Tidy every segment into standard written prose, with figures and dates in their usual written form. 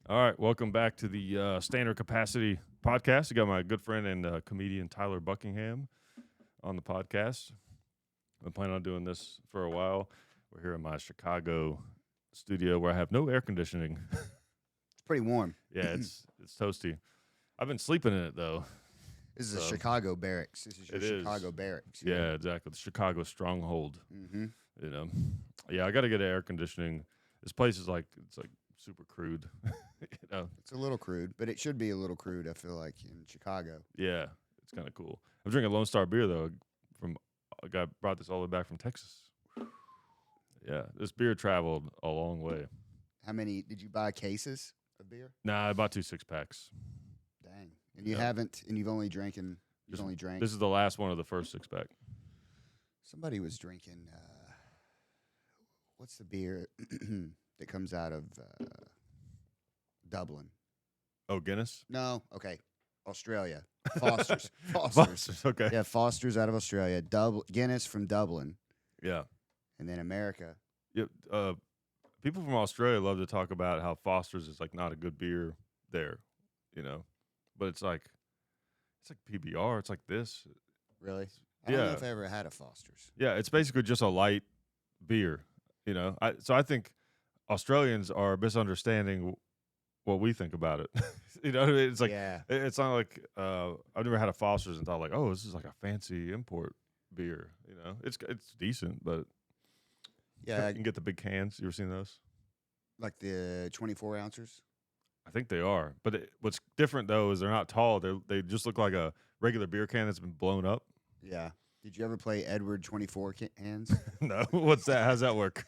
All right, welcome back to the Standard Capacity Podcast. I got my good friend and comedian Tyler Buckingham on the podcast. I've been planning on doing this for a while. We're here in my Chicago studio where I have no air conditioning. It's pretty warm. Yeah, it's toasty. I've been sleeping in it though. This is a So, Chicago barracks. This is your It is. Chicago barracks. Yeah, exactly. The Chicago stronghold. Mm-hmm. You know, yeah, I got to get air conditioning. This place is like it's like super crude. you know, It's a little crude, but it should be a little crude, I feel like, in Chicago. yeah, it's kind of cool. I'm drinking Lone Star beer though. From a guy brought this all the way back from Texas. Yeah, this beer traveled a long way. How many did you buy cases of beer? Nah, I bought 2 6-packs. Dang. And you Yeah. haven't, and you've only drank. This is the last one of the first 6-pack. Somebody was drinking, what's the beer that comes out of Dublin? Oh, Guinness. No, okay. Australia. Foster's. Foster's. Foster's, okay. Yeah, Foster's out of Australia. Guinness from Dublin. Yeah. And then America. Yep. People from Australia love to talk about how Foster's is like not a good beer there, you know, but it's like PBR. It's like this. Really? I don't know Yeah. if I ever had a Foster's. Yeah, it's basically just a light beer, you know. So I think Australians are misunderstanding what we think about it. you know what I mean? It's like Yeah. it's not like I've never had a Foster's and thought like, oh, this is like a fancy import beer. You know, it's decent, but Yeah, you can get the big cans. You ever seen those? like the 24 ounces. I think they are. But what's different though is they're not tall. They just look like a regular beer can that's been blown up. Yeah. Did you ever play Edward 24 hands? No, what's that? How's that work?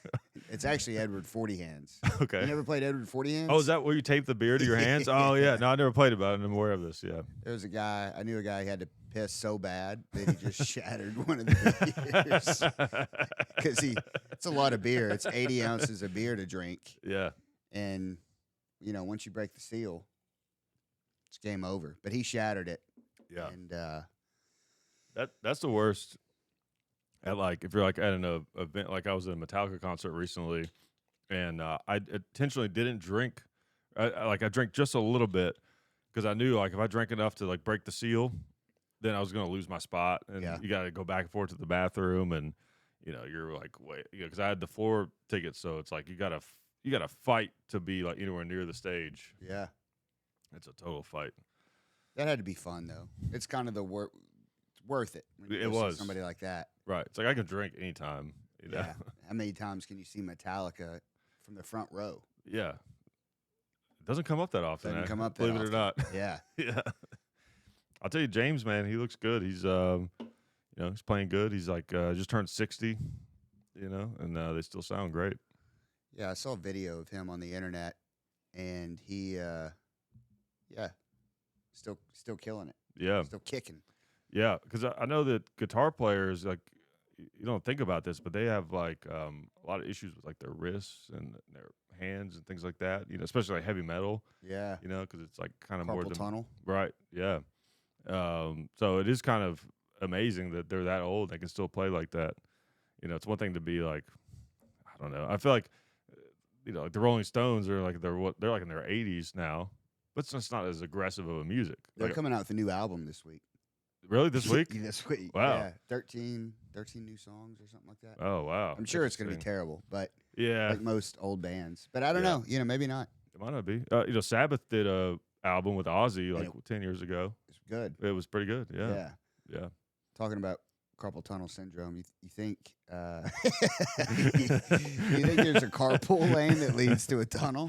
It's actually Edward 40 hands. Okay. You never played Edward 40 hands? Oh, is that where you tape the beer to your hands? Oh, yeah. No, I never played about it. I'm aware of this. Yeah. There was a guy, I knew a guy who had to piss so bad that he just shattered one of the beers. Because it's a lot of beer. It's 80 ounces of beer to drink. Yeah. And, once you break the seal, it's game over. But he shattered it. Yeah. And That's the worst. At like if you're like at an event, like I was at a Metallica concert recently, and I intentionally didn't drink. I drank just a little bit because I knew like if I drank enough to like break the seal, then I was gonna lose my spot, and Yeah. you got to go back and forth to the bathroom, and you're like wait, because I had the floor tickets, so it's like you gotta fight to be like anywhere near the stage. yeah. It's a total fight. That had to be fun, though. It's kind of worth it. When you It go see was. somebody like that. Right. It's like I can drink anytime. You know? Yeah. How many times can you see Metallica from the front row? Yeah. It doesn't come up that often. Doesn't come up that believe it or not. Yeah. Yeah. I'll tell you, James, man, he looks good. He's he's playing good. He's like just turned 60, and they still sound great. Yeah, I saw a video of him on the internet, and he, still killing it. Yeah. Still kicking. Yeah, because I know that guitar players, like, you don't think about this, but they have like a lot of issues with like their wrists and their hands and things like that. Especially like heavy metal. Yeah. Because it's like kind of more Carpal tunnel. right. Yeah. So it is kind of amazing that they're that old. They can still play like that. It's one thing to be like, I don't know. I feel like, like the Rolling Stones are like they're like in their 80s now, but it's just not as aggressive of a music. They're Like, coming out with a new album this week. really this week? This week. Wow. Yeah. 13 new songs or something like that. Oh wow. I'm sure it's going to be Interesting. terrible, but Yeah, like most old bands. But I don't Yeah. know. Maybe not. it might not be. Sabbath did a album with Ozzy like it- 10 years ago. It's good. It was pretty good. Yeah. Yeah. Yeah. Talking about carpal tunnel syndrome, you think you think there's a carpool lane that leads to a tunnel?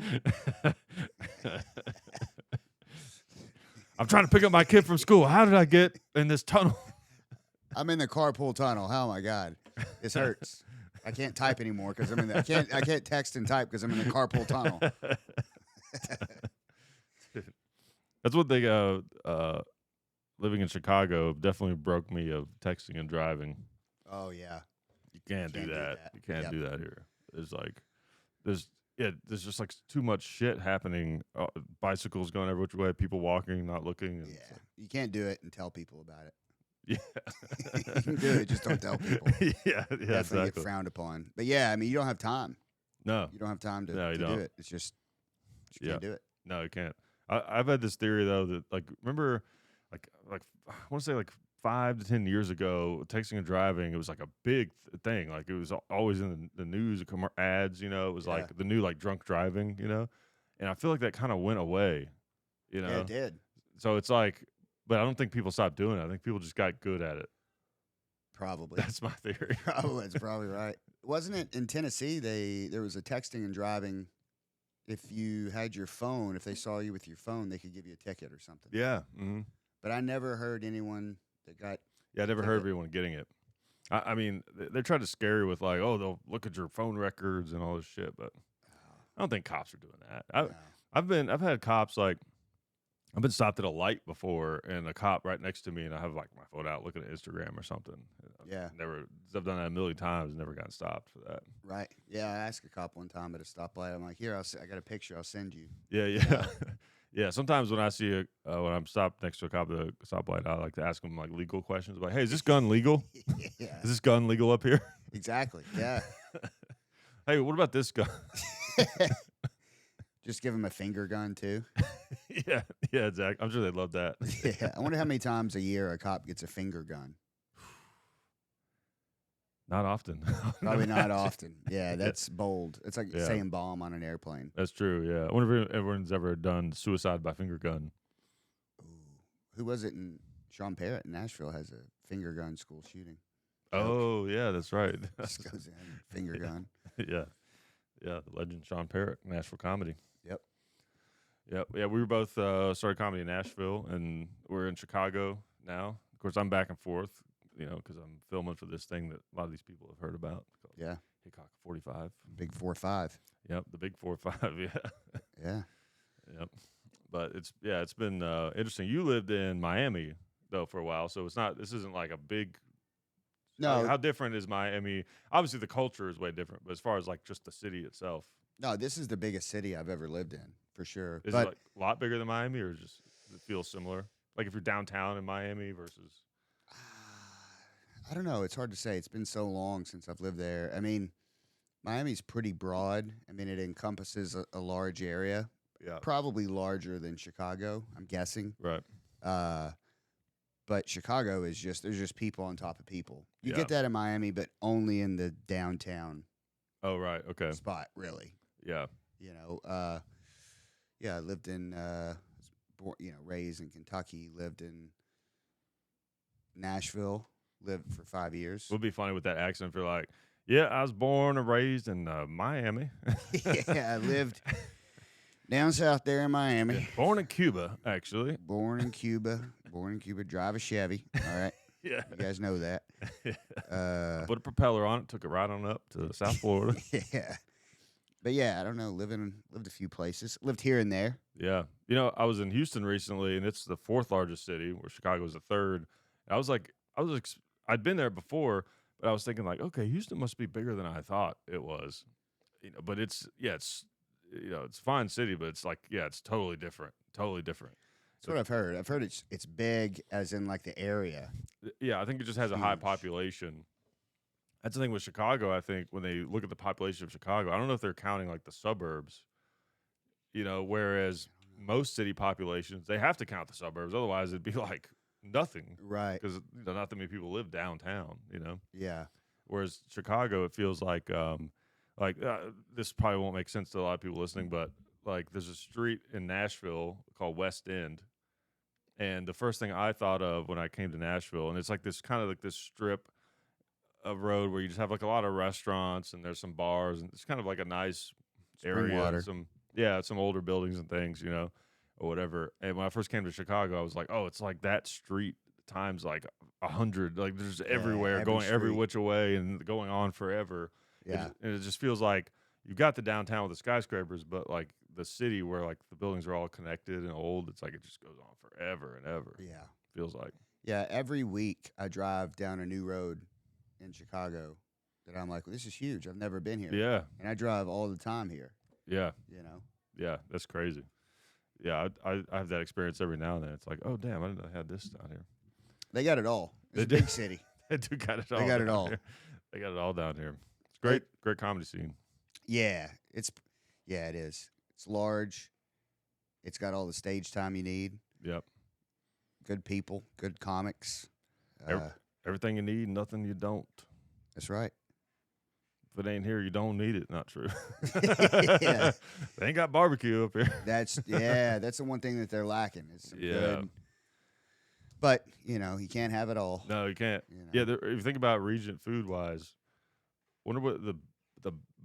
I'm trying to pick up my kid from school. How did I get in this tunnel? I'm in the carpool tunnel. Oh my god, this hurts. I can't type anymore because I'm in. I can't text and type because I'm in the carpool tunnel. That's what they living in Chicago definitely broke me of texting and driving. Oh yeah, You can't do that. You can't Yep. do that here. There's just like too much shit happening. Bicycles going every which way, people walking, not looking. And yeah. it's like, You can't do it and tell people about it. yeah. You can do it, just don't tell people. yeah, Definitely get exactly. frowned upon. But yeah, I mean, you don't have time. No, You don't have time to, No, you to do don't. it. It's just you Yeah. can't do it. No, you can't. I've had this theory though that like remember, like I want to say like 5 to 10 years ago, texting and driving, it was like a big thing. Like it was always in the news, ads. You know, it was Yeah. like the new like drunk driving. You know, and I feel like that kind of went away. You Yeah, it know, did. so it's like, but I don't think people stopped doing it. I think people just got good at it. Probably. That's my theory. Probably. That's probably right. Wasn't it in Tennessee? There was a texting and driving. If you had your phone, if they saw you with your phone, they could give you a ticket or something. Yeah. Hmm. But I never heard anyone that got Yeah, I a never heard of ticket. anyone getting it. I mean, they're trying to scare you with like, oh, they'll look at your phone records and all this shit, but Oh, I don't think cops are doing that. no. I've had cops like I've been stopped at a light before, and a cop right next to me, and I have like my phone out looking at Instagram or something. Yeah. I've done that a million times, never gotten stopped for that. Right. Yeah. I asked a cop one time at a stoplight. I'm like, here, I got a picture. I'll send you. Yeah, You yeah, know? yeah. Sometimes when I see when I'm stopped next to a cop at a stoplight, I like to ask them like legal questions, like, "Hey, is this gun legal? Yeah. Is this gun legal up here? Exactly. Yeah. Hey, what about this gun?" Just give him a finger gun too. Yeah, yeah, exactly. I'm sure they'd love that. Yeah. I wonder how many times a year a cop gets a finger gun. Not often. I would Probably not imagine. often. Yeah, that's bold. It's like Yeah, saying bomb on an airplane. that's true. Yeah, I wonder if everyone's ever done suicide by finger gun. Ooh. Who was it in Sean Parrott in Nashville has a finger gun school shooting. Joke. Oh, yeah, that's right. Just goes in, finger gun. Yeah, yeah. The legend Sean Parrott, Nashville comedy. Yep. Yep. Yeah, we were both started comedy in Nashville, and we're in Chicago now. Of course, I'm back and forth, you know, because I'm filming for this thing that a lot of these people have heard about called Yeah. Hickok 45. Big 4-5. Yep, the big 4-5. Yeah, Yeah. yep. But it's been interesting. You lived in Miami though for a while, so it's not. This isn't like a big. No, How different is Miami? Obviously, the culture is way different, but as far as like just the city itself, no, this is the biggest city I've ever lived in, for sure. is it But like a lot bigger than Miami, or just does it feel similar? Like if you're downtown in Miami versus. I don't know. It's hard to say. It's been so long since I've lived there. I mean, Miami's pretty broad. I mean, it encompasses a large area, Yeah. probably larger than Chicago, I'm guessing. Right. Uh, but Chicago is just, there's just people on top of people. You Yeah. get that in Miami, but only in the downtown Oh, right. Okay. spot, really. Yeah. You know, yeah, I lived in, raised in Kentucky, lived in Nashville, lived for 5 years. It would be funny with that accent if you're like, yeah, I was born and raised in Miami. Yeah, I lived down south there in Miami. Yeah. Born in Cuba, actually. Born in Cuba. Drive a Chevy. All right. Yeah. You guys know that. Put a propeller on it, took it right on up to South Florida. Yeah. But yeah, I don't know. Lived a few places. Lived here and there. Yeah. You know, I was in Houston recently, and it's the fourth largest city, where Chicago is the third. And I'd been there before, but I was thinking like, okay, Houston must be bigger than I thought it was. You know, but it's it's a fine city, but it's like, yeah, it's totally different. Totally different. That's what I've heard. I've heard it's big as in like the area. Yeah, I think it just has a high Huge. population. That's the thing with Chicago. I think when they look at the population of Chicago, I don't know if they're counting like the suburbs, you know, whereas most city populations, they have to count the suburbs. Otherwise, it'd be like nothing Right. because not that many people live downtown, you know. Yeah. Whereas Chicago, it feels like this probably won't make sense to a lot of people listening, but like there's a street in Nashville called West End. And the first thing I thought of when I came to Nashville, and it's like this kind of like this strip of road where you just have like a lot of restaurants and there's some bars and it's kind of like a nice Spring area. water. Some older buildings and things, you know, or whatever. And when I first came to Chicago, I was like, oh, it's like that street times like 100. Like there's everywhere, every going every street. which way and going on forever. Yeah. And it just feels like you've got the downtown with the skyscrapers, but like the city where like the buildings are all connected and old, it's like it just goes on forever and ever. Yeah. Feels like. Yeah. Every week I drive down a new road in Chicago that I'm like, well, this is huge. I've never been here. Yeah. And I drive all the time here, Yeah. you know? Yeah. That's crazy. Yeah. I have that experience every now and then. It's like, oh, damn, I didn't know I had this down here. They got it all. It's a They do. big city. They do got it all. They got it down all. here. They got it all down here. It's great comedy scene. Yeah. It is. It's large. It's got all the stage time you need. Yep. Good people, good comics. Ev- Everything you need, nothing you don't. That's right. If it ain't here, you don't need it. Not true. Yeah. They ain't got barbecue up here. That's the one thing that they're lacking. Is some Yeah. good. But you can't have it all. No, you can't. You know? Yeah, if you think about region food wise, wonder what the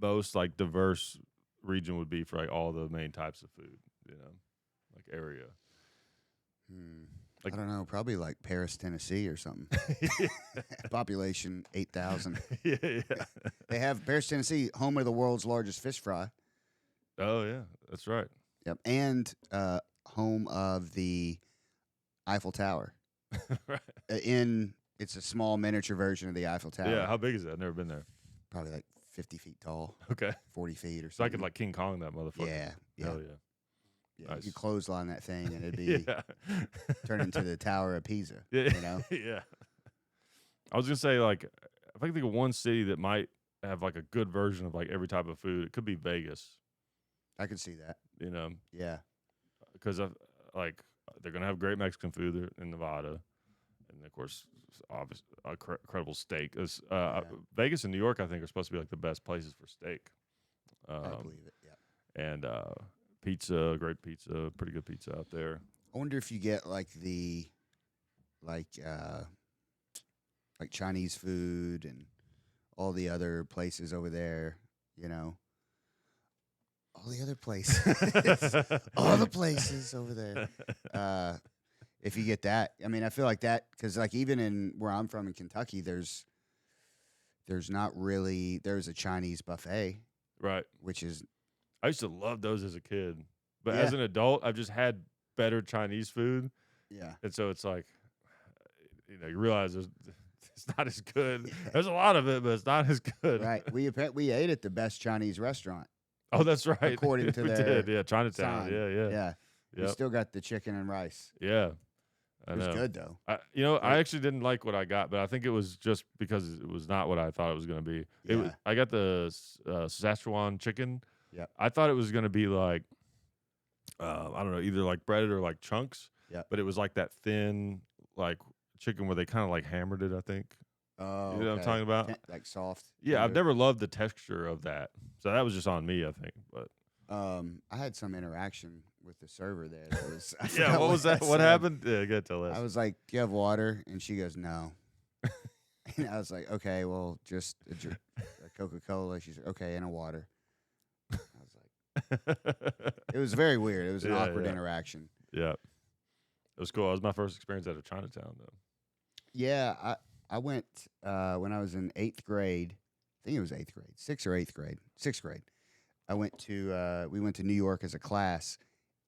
most like diverse region would be for like all the main types of food. Like area. I don't know. Probably like Paris, Tennessee, or something. Population 8,000. Yeah, yeah. They have Paris, Tennessee, home of the world's largest fish fry. Oh yeah, that's right. Yep, and home of the Eiffel Tower. Right. It's a small miniature version of the Eiffel Tower. Yeah, how big is that? I've never been there. Probably like 50 feet tall, Okay, 40 feet or so I something. could like King Kong that motherfucker. Yeah, yeah. Hell yeah. Yeah, Nice. you clothesline that thing and it'd be Yeah. turn into the Tower of Pisa. Yeah. You know? Yeah. I was gonna say like if I could think of one city that might have like a good version of like every type of food, it could be Vegas. I could see that. Yeah. Because like they're gonna have great Mexican food there in Nevada, and of course, obviously, incredible steak. Vegas and New York, I think, are supposed to be like the best places for steak. I believe it. Yeah. And pizza, great pizza, pretty good pizza out there. I wonder if you get like Chinese food and all the other places over there, all the other places, all the places over there. If you get that, I mean, I feel like that because like even in where I'm from in Kentucky, there's not really there's a Chinese buffet, Right. which is I used to love those as a kid, but Yeah. as an adult, I've just had better Chinese food, yeah. and so it's like, you realize it's not as good. There's a lot of it, but it's not as good. Right. We ate at the best Chinese restaurant. Oh, that's right. According to we their did, yeah, Chinatown, sign. yeah. Yeah. We Yep. still got the chicken and rice. Yeah. I It was know. good though. I actually didn't like what I got, but I think it was just because it was not what I thought it was going to be. Yeah. I got the Szechuan chicken. Yep. I thought it was going to be like, I don't know, either like breaded or like chunks. Yep. But it was like that thin, like chicken where they kind of like hammered it, I think. Oh, You know what I'm talking about? Like soft. Yeah, I've tender. never loved the texture of that. So that was just on me, I think. But I had some interaction with the server there. That was, I yeah, forgot what was that? I What said. happened? Yeah, gotta tell us. I was like, "Do you have water?" And she goes, "No." And I was like, "Okay, well, just a Coca-Cola." She's like, "Okay, and a water." I was like, it was very weird. It was an Yeah, awkward yeah. interaction. Yeah. It was cool. It was my first experience out of Chinatown, though. Yeah, I went when I was in 8th grade. I think it was 8th grade, 6th or 8th grade, 6th grade. We went to New York as a class,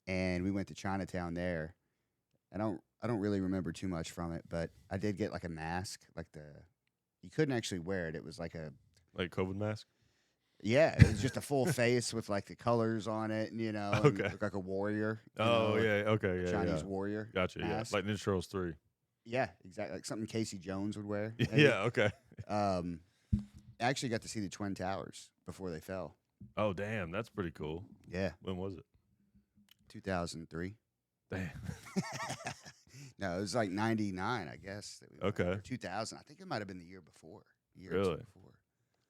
and we went to Chinatown there. I don't really remember too much from it, but I did get like a mask, you couldn't actually wear it. It was like Like COVID mask? it was just a full face with like the colors on it, and and Okay. looked like a warrior. Oh, like yeah. Okay. a Yeah. Chinese Yeah. warrior. Gotcha. mask. Yeah. Like Ninja Turtles 3. Yeah, exactly. Like something Casey Jones would wear. maybe. Yeah. Okay. I actually got to see the Twin Towers before they fell. Oh, damn. That's pretty cool. Yeah, When was it? 2003. Damn. No, it was like 99, I guess. That we went, Okay. or 2000. I think it might have been the year before. Year or two Really? before.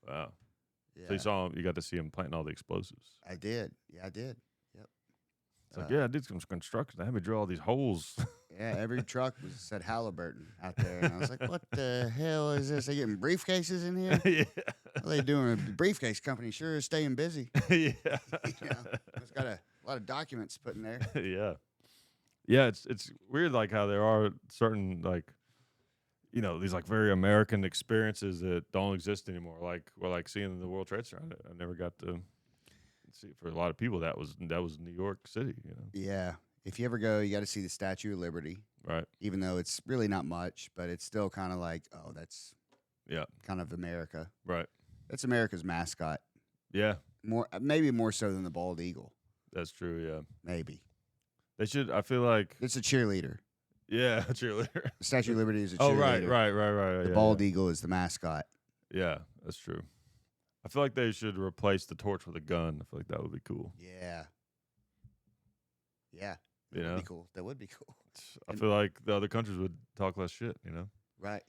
Wow. Yeah, So you saw him, you got to see him planting all the explosives. I did. Yeah, I did. Yep. It's like, yeah, I did some construction. I had me drill all these holes. Yeah, every truck said Halliburton out there. And I was like, what the hell is this? They getting briefcases in here? Yeah. What are they doing? The briefcase company sure is staying busy. Yeah. It's got a lot of documents put in there. Yeah. Yeah, it's weird like how there are certain like these like very American experiences that don't exist anymore. Like seeing the World Trade Center. I never got to see for a lot of people that was New York City, Yeah. If you ever go, you got to see the Statue of Liberty, Right. even though it's really not much, but it's still kind of like, oh, that's Yeah. kind of America. Right. That's America's mascot. Yeah. Maybe more so than the bald eagle. That's true, yeah. Maybe. They should I feel like It's a cheerleader. yeah, a cheerleader. The Statue of Liberty is a Oh, cheerleader. right. The yeah, bald eagle is the mascot. Yeah, that's true. I feel like they should replace the torch with a gun. I feel like that would be cool. Yeah. Yeah, You that would be know, cool. That would be cool. I And feel like the other countries would talk less shit. You know. right,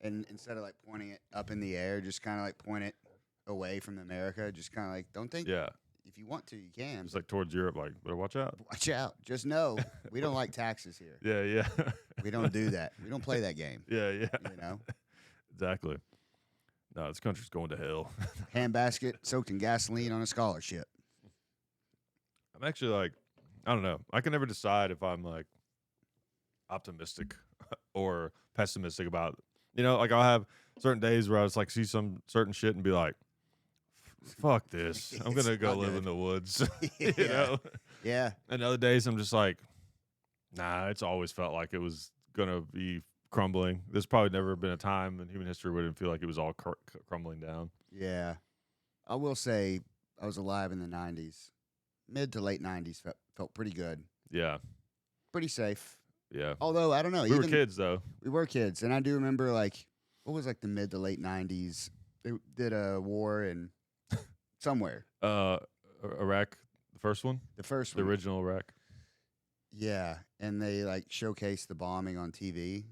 and instead of like pointing it up in the air, just kind of like point it away from America. Just kind of like don't think Yeah, if you want to, you can, just but like towards Europe, like better watch out. watch out. Just know we don't like taxes here. Yeah, yeah, We don't do that. We don't play that game. yeah, yeah. You know, Exactly. No, this country's going to hell. handbasket soaked in gasoline on a scholarship. I'm actually like, I don't know. I can never decide if I'm like optimistic or pessimistic about. Like I'll have certain days where I just like see some certain shit and be like, "Fuck this! I'm It's gonna go not live good. in the woods." you Yeah. know. Yeah, And other days I'm just like, "Nah." It's always felt like it was gonna be crumbling. There's probably never been a time in human history where it didn't feel like it was all crumbling down. yeah. I will say I was alive in the '90s, mid to late '90s. Felt pretty good, Yeah, pretty safe. yeah. Although I don't know, We were even kids though. we were kids, and I do remember like what was like the mid to late '90s. They did a war in somewhere. Iraq, the first one, The first the one, original Iraq. yeah, and they like showcased the bombing on TV,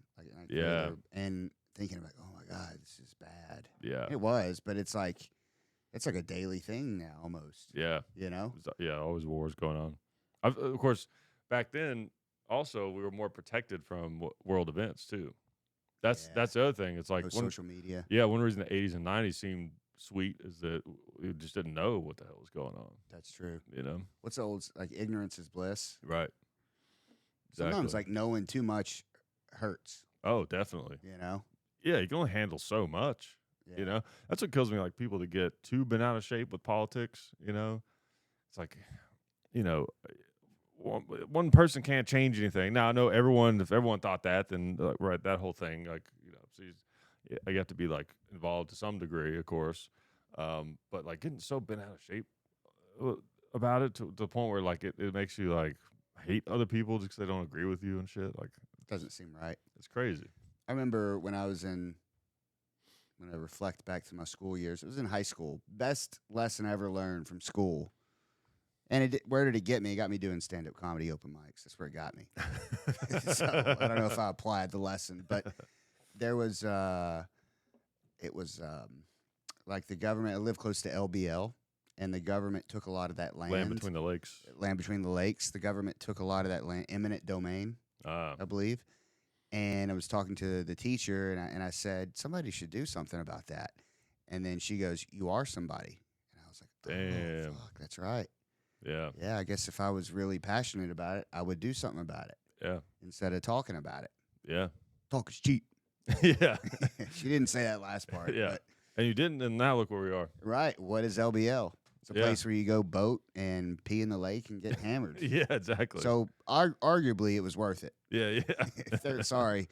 Yeah. and thinking about, oh my god, this is bad. Yeah, It was, but it's like a daily thing now, almost. yeah. You know? Yeah, always wars going on. Of course, back then, also we were more protected from world events too. That's Yeah. that's the other thing. It's like No social media. one reason the '80s and '90s seemed sweet is that we just didn't know what the hell was going on. That's true. You know, What's the old like ignorance is bliss? right? Exactly. Sometimes like knowing too much hurts. Oh, definitely. You know? Yeah, you can only handle so much. Yeah. You know, that's what kills me. Like people that get too bent out of shape with politics. It's like, you know, one person can't change anything. Now I know everyone. If everyone thought that, then right, that whole thing, like so you have to be like involved to some degree, of course. But like getting so bent out of shape about it to the point where like it makes you like hate other people just because they don't agree with you and shit. Like Doesn't seem right. it's crazy. I remember when I reflect back to my school years, it was in high school. Best lesson I ever learned from school. And where did it get me? It got me doing stand-up comedy open mics. That's where it got me. So I don't know if I applied the lesson, but there was, it was like the government. I live close to LBL, and the government took a lot of that land. Land between the lakes. Land between the lakes. The government took a lot of that land, eminent domain, I believe. And I was talking to the teacher, and I said, somebody should do something about that. And then she goes, "You are somebody." And I was like, Damn. "Oh, fuck, that's right." Yeah. Yeah, I guess if I was really passionate about it, I would do something about it Yeah. instead of talking about it. Yeah. Talk is cheap. Yeah. She didn't say that last part. Yeah. But, And you didn't, and now look where we are. right. What is LBL? It's a Yeah. place where you go boat and pee in the lake and get hammered. Yeah, exactly. So arguably, it was worth it. yeah, yeah. If they're sorry,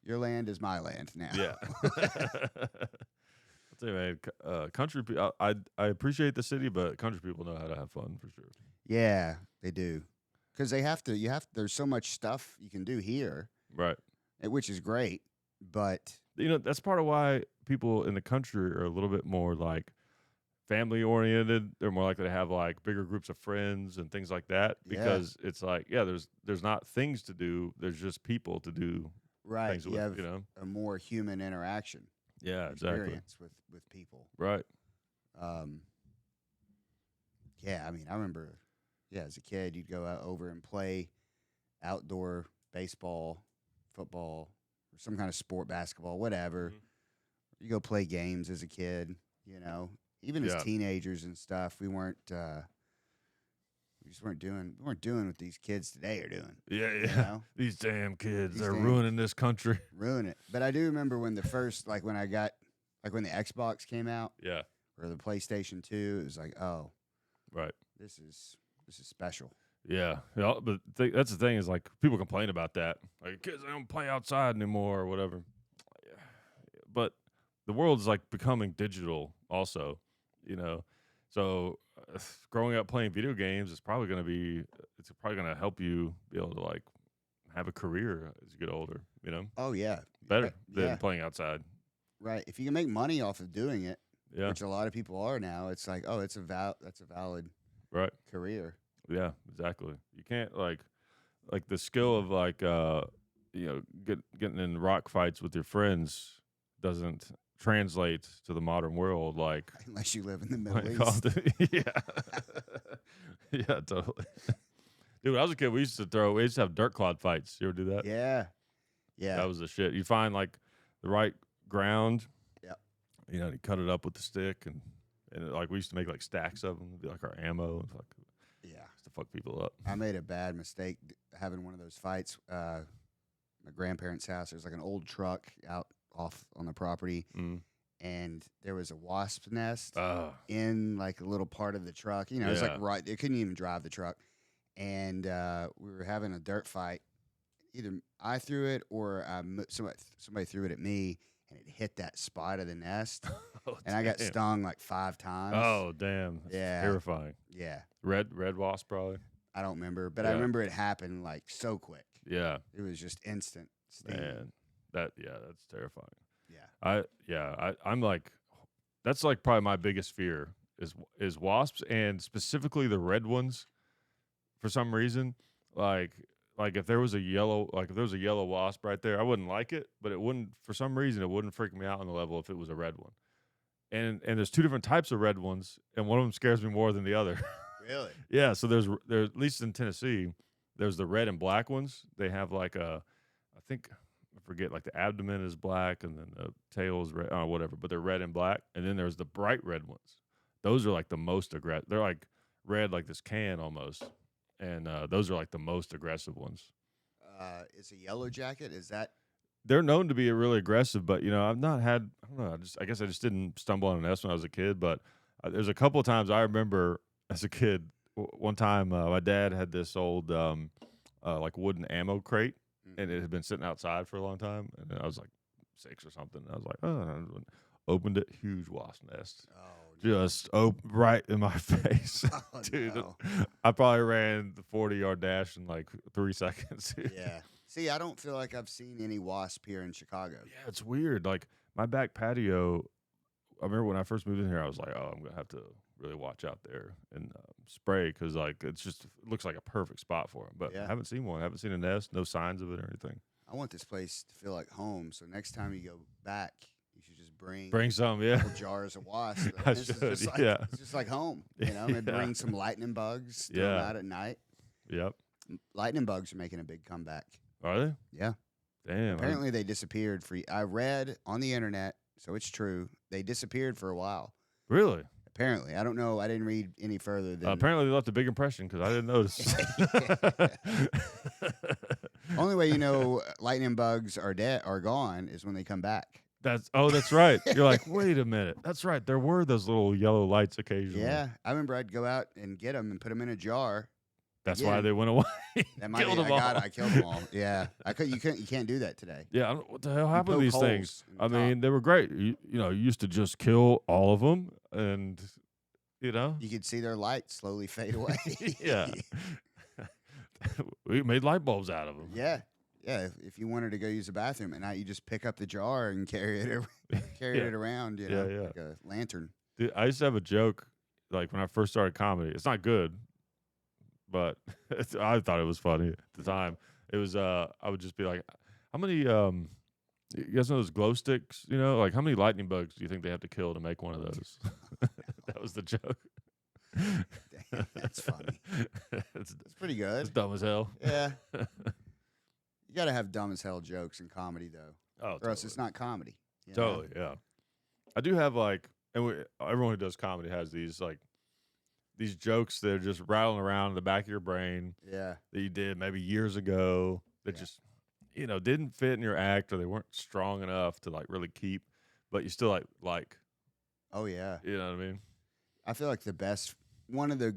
your land is my land now. Yeah. I'll tell you, man, country people, I appreciate the city, but country people know how to have fun for sure. Yeah, they do. Because they have to. There's so much stuff you can do here, Right. which is great. But That's part of why people in the country are a little bit more like family oriented. They're more likely to have like bigger groups of friends and things like that Yeah. because it's like, there's not things to do. There's just people to do right, things you with, have you know? a more human interaction Yeah, exactly. experience with people. Right. Yeah, I mean, I remember, as a kid, you'd go out over and play outdoor baseball, football, or some kind of sport, basketball, whatever. Mhm. You go play games as a kid, even Yeah. as teenagers and stuff. We just weren't doing what these kids today are doing. Yeah, You yeah. know, These damn kids, they're damn- ruining this country. ruin it. But I do remember when the first, like when the Xbox came out Yeah. or the PlayStation 2, it was like, oh, Right. this is special. Yeah. But that's the thing is like people complain about that. Like kids they don't play outside anymore or whatever. But the world is like becoming digital also, So growing up playing video games is probably going to help you be able to like have a career as you get older, Oh yeah, better than yeah, playing outside. right. If you can make money off of doing it, Yeah. which a lot of people are now, it's like, oh, that's a valid Right. career. Yeah, exactly. You can't like the skill of getting in rock fights with your friends doesn't translate to the modern world unless you live in the Middle like Call of East. Duty. Yeah. Yeah, totally. Dude, when I was a kid, we used to have dirt clod fights. You ever do that? Yeah, yeah, That was the shit. You find like the right ground, yeah, you cut it up with the stick and like we used to make like stacks of them, be like our ammo and fuck yeah. just to fuck people up. I made a bad mistake having one of those fights. My grandparents' house. There's like an old truck out off on the property, Mm. and there was a wasp nest Oh, in like a little part of the truck. It was like yeah. right. They couldn't even drive the truck, and we were having a dirt fight. Either I threw it or somebody threw it at me, and it hit that spot of the nest, Oh, and I got damn. stung like 5 times. Oh, damn. That's Yeah, terrifying. yeah. Red wasp probably. I don't remember, but I Yeah. remember it happened like so quick. Yeah. It was just instant sting. Man. That's terrifying. Yeah. I'm like that's like probably my biggest fear is wasps and specifically the red ones for some reason. Like if there was a yellow wasp right there, I wouldn't like it, but it wouldn't for some reason it wouldn't freak me out on the level if it was a red one. And there's two different types of red ones, and one of them scares me more than the other. Really? Yeah, so there's at least in Tennessee, there's the red and black ones. They have I think I forget like the abdomen is black and then the tail is red or whatever, but they're red and black. And then there's the bright red ones. Those are like the most aggressive. They're like red like this can almost, and those are like the most aggressive ones. Is a yellow jacket? Is that They're known to be really aggressive, but I've not had. I don't know. I guess I just didn't stumble on a nest when I was a kid. But there's a couple of times I remember as a kid. One time, my dad had this old like wooden ammo crate, and it had been sitting outside for a long time. And then I was like 6 or something. And I was like, oh, and I opened it, huge wasp nest, no. just right in my face, Oh, dude. no. I probably ran the 40-yard dash in like 3 seconds. Yeah. See, I don't feel like I've seen any wasp here in Chicago. Yeah, it's weird. Like my back patio, I remember when I first moved in here, I was like, oh, I'm gonna have to really watch out there and spray because like it looks like a perfect spot for them. But I Yeah. haven't seen one. I haven't seen a nest. No signs of it or anything. I want this place to feel like home. So next time you go back, you should just bring Bring some, yeah. couple jars of wasps. I This is should, just like, yeah. It's just like home. Maybe Yeah. bring some lightning bugs. Throw 'em Yeah. out at night. Yep. Lightning bugs are making a big comeback. Are they? Yeah. Damn. Apparently they disappeared for. I read on the internet, so it's true. They disappeared for a while. Really? Apparently, I don't know. I didn't read any further than. Apparently they left a big impression because I didn't notice. Only way lightning bugs are gone is when they come back. That's right. You're like, wait a minute. That's right. There were those little yellow lights occasionally. Yeah, I remember I'd go out and get them and put them in a jar. That's Again, why they went away. That might Killed be, them I all. got it. I killed them all. Yeah, I could. You can't do that today. Yeah, I don't, what the hell happened to poke these holes things? in the I mean, they were great. You used to just kill all of them, and You could see their light slowly fade away. yeah, we made light bulbs out of them. Yeah. Yeah, if you wanted to go use the bathroom at night, you just pick up the jar and carry it Yeah. it around, Yeah, yeah. like a lantern. Dude, I used to have a joke, like when I first started comedy. It's not good, but I thought it was funny at the time. It was I would just be like, how many you guys know those glow sticks? Like how many lightning bugs do you think they have to kill to make one of those? That was the joke. Dang, that's funny. it's It's pretty good. it's dumb as hell. Yeah. You got to have dumb as hell jokes in comedy, though, Oh, or else it's not comedy. you know? totally, yeah. I do have everyone who does comedy has these these jokes that are just rattling around in the back of your brain Yeah. that you did maybe years ago that Yeah. just didn't fit in your act or they weren't strong enough to like really keep, but you still like Oh, yeah. you know what I mean? I feel like one of the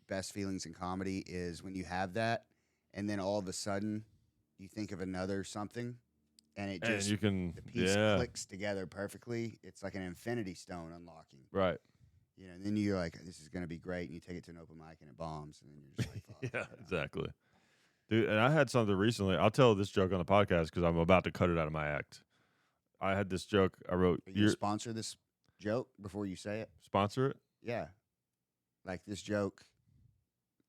best feelings in comedy is when you have that, and then all of a sudden you think of another something, and it And just you can the piece yeah clicks together perfectly. It's like an infinity stone unlocking. right And then you're like, this is going to be great. And you take it to an open mic and it bombs. And then you're just like, fuck, yeah exactly, dude. And I had something recently. I'll tell this joke on the podcast because I'm about to cut it out of my act. I had this joke I wrote. Are you sponsor this joke before you say it? Sponsor it. Yeah. Like this joke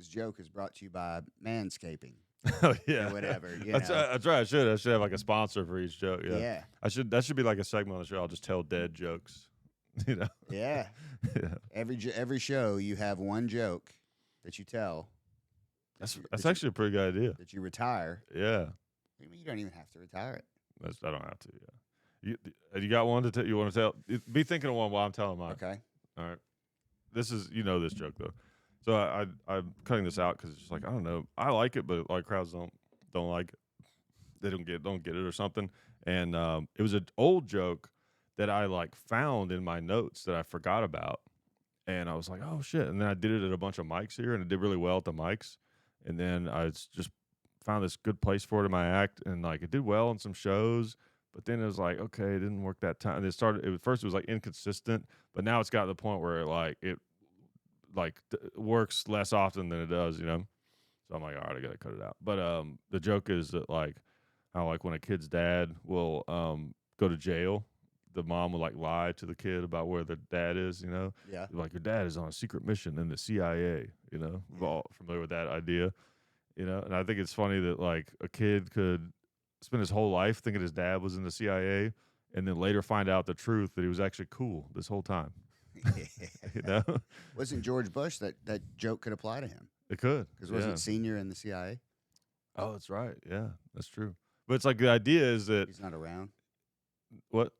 This joke is brought to you by Manscaping Oh yeah, or whatever. that's right. I should have like a sponsor for each joke. Yeah, Yeah. that should be like a segment on the show. I'll just tell dead jokes. You know. Yeah. Yeah, Every show you have one joke that you tell that's actually a pretty good idea. that you retire. Yeah, You don't even have to retire it. I don't have to. Yeah, you got one to tell? You want to tell? Be thinking of one while I'm telling mine. Okay. All right. This is this joke though. So I'm cutting this out because it's just like I don't know. I like it, but like crowds don't like it. They don't get it or something. And it was an old joke that I like found in my notes that I forgot about. And I was like, oh shit. And then I did it at a bunch of mics here, and it did really well at the mics. And then I just found this good place for it in my act, and like it did well in some shows. But then it was like, okay, it didn't work that time. And it started. First it was like inconsistent, but now it's got to the point where it works less often than it does, you know. So I'm like, all right, I gotta cut it out. But the joke is that like how like when a kid's dad will go to jail, the mom will like lie to the kid about where their dad is, you know. Yeah. Like your dad is on a secret mission in the CIA, you know. We're all familiar with that idea, you know. And I think it's funny that like a kid could spend his whole life thinking his dad was in the CIA, and then later find out the truth that he was actually cool this whole time. You know, Wasn't George Bush that joke could apply to him? it could Because wasn't senior in the CIA? Oh, that's right. Yeah, that's true. But it's like the idea is that He's not around. what?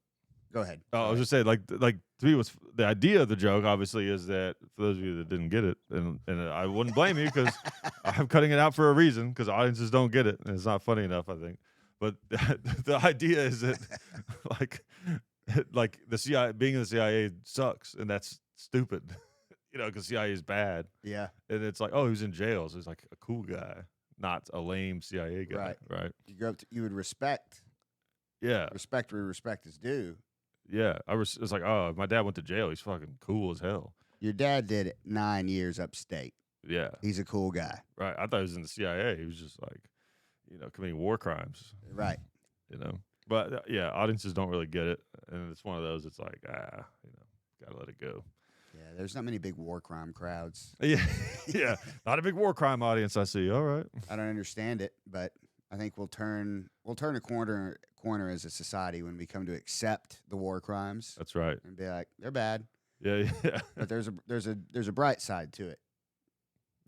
Go ahead. Oh, I was just saying, like to me, what's the idea of the joke? Obviously, is that for those of you that didn't get it, and I wouldn't blame you because I'm cutting it out for a reason because audiences don't get it and it's not funny enough, I think. But the idea is that like the CIA being in the CIA sucks and that's stupid, you know, because CIA is bad. Yeah. And it's like, oh, he was in jail, so he's like a cool guy, not a lame CIA guy, right? You go up to, you would respect Yeah, where respect is due. yeah. It's like, oh, my dad went to jail. He's fucking cool as hell. Your dad did 9 years upstate. Yeah, He's a cool guy. right. I thought he was in the CIA. He was just like, you know, committing war crimes, Right. you know. But yeah, audiences don't really get it, and it's one of those. It's like, gotta let it go. Yeah, there's not many big war crime crowds. Yeah, yeah. Not a big war crime audience. I see. All right. I don't understand it, but I think we'll turn a corner as a society when we come to accept the war crimes That's right. and be like, they're bad. Yeah, yeah, But there's a bright side to it.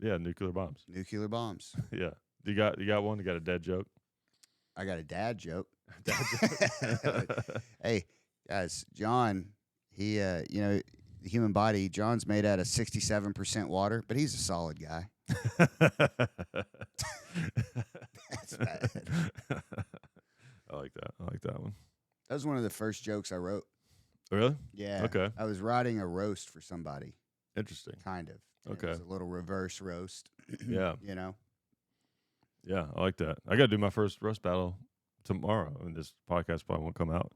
yeah. Nuclear bombs. Nuclear bombs. Yeah. You got one. You got a dead joke. I got a dad joke. Dad joke. Hey, guys, John, he the human body, John's made out of 67% water, but he's a solid guy. That's bad. I like that. I like that one. That was one of the first jokes I wrote. Really? Yeah. Okay. I was writing a roast for somebody, Interesting. kind of. And Okay. It was a little reverse roast. Yeah. You know? Yeah, I like that. I got to do my first roast battle tomorrow, and this podcast probably won't come out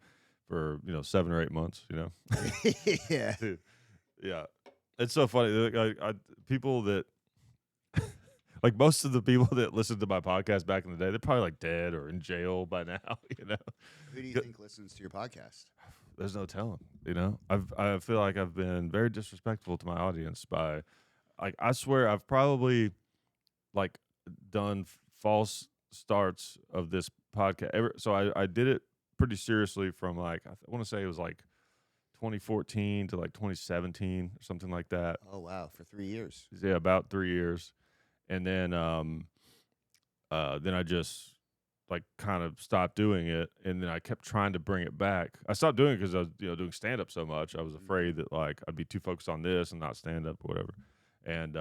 for 7 or 8 months. You know, Yeah. Dude, yeah, it's so funny. I people that like most of the people that listened to my podcast back in the day, they're probably like dead or in jail by now. You know, Who do you think listens to your podcast? there's no telling. You know, I feel like I've been very disrespectful to my audience by, like, I swear I've probably like done false starts of this podcast. So I did it pretty seriously from like I want to say it was like 2014 to like 2017 or something like that. Oh wow, for 3 years. Yeah, about 3 years, and then I just like kind of stopped doing it, and then I kept trying to bring it back. I stopped doing it because I was doing stand up so much. I was afraid that like I'd be too focused on this and not stand up or whatever, and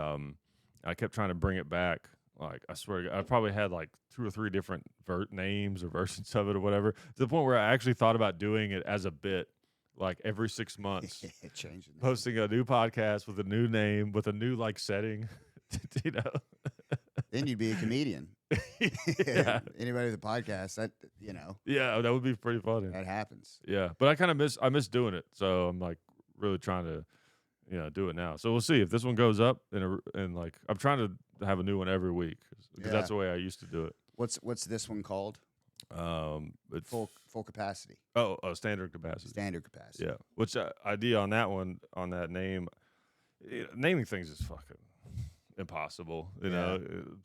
I kept trying to bring it back. Like, I swear to God, I probably had like 2 or 3 different names or versions of it or whatever, to the point where I actually thought about doing it as a bit, like every 6 months, Changing that. posting a new podcast with a new name, with a new like setting, you know. Then you'd be a comedian. Yeah. Anybody with a podcast, that Yeah, that would be pretty funny. that happens. Yeah, but I kind of I miss doing it, so I'm like really trying to do it now. So we'll see if this one goes up, and like I'm trying to have a new one every week because that's the way I used to do it. What's this one called? It's Full capacity. Standard capacity. Standard capacity. Yeah, which idea on that one, on that name, naming things is fucking. impossible, Yeah.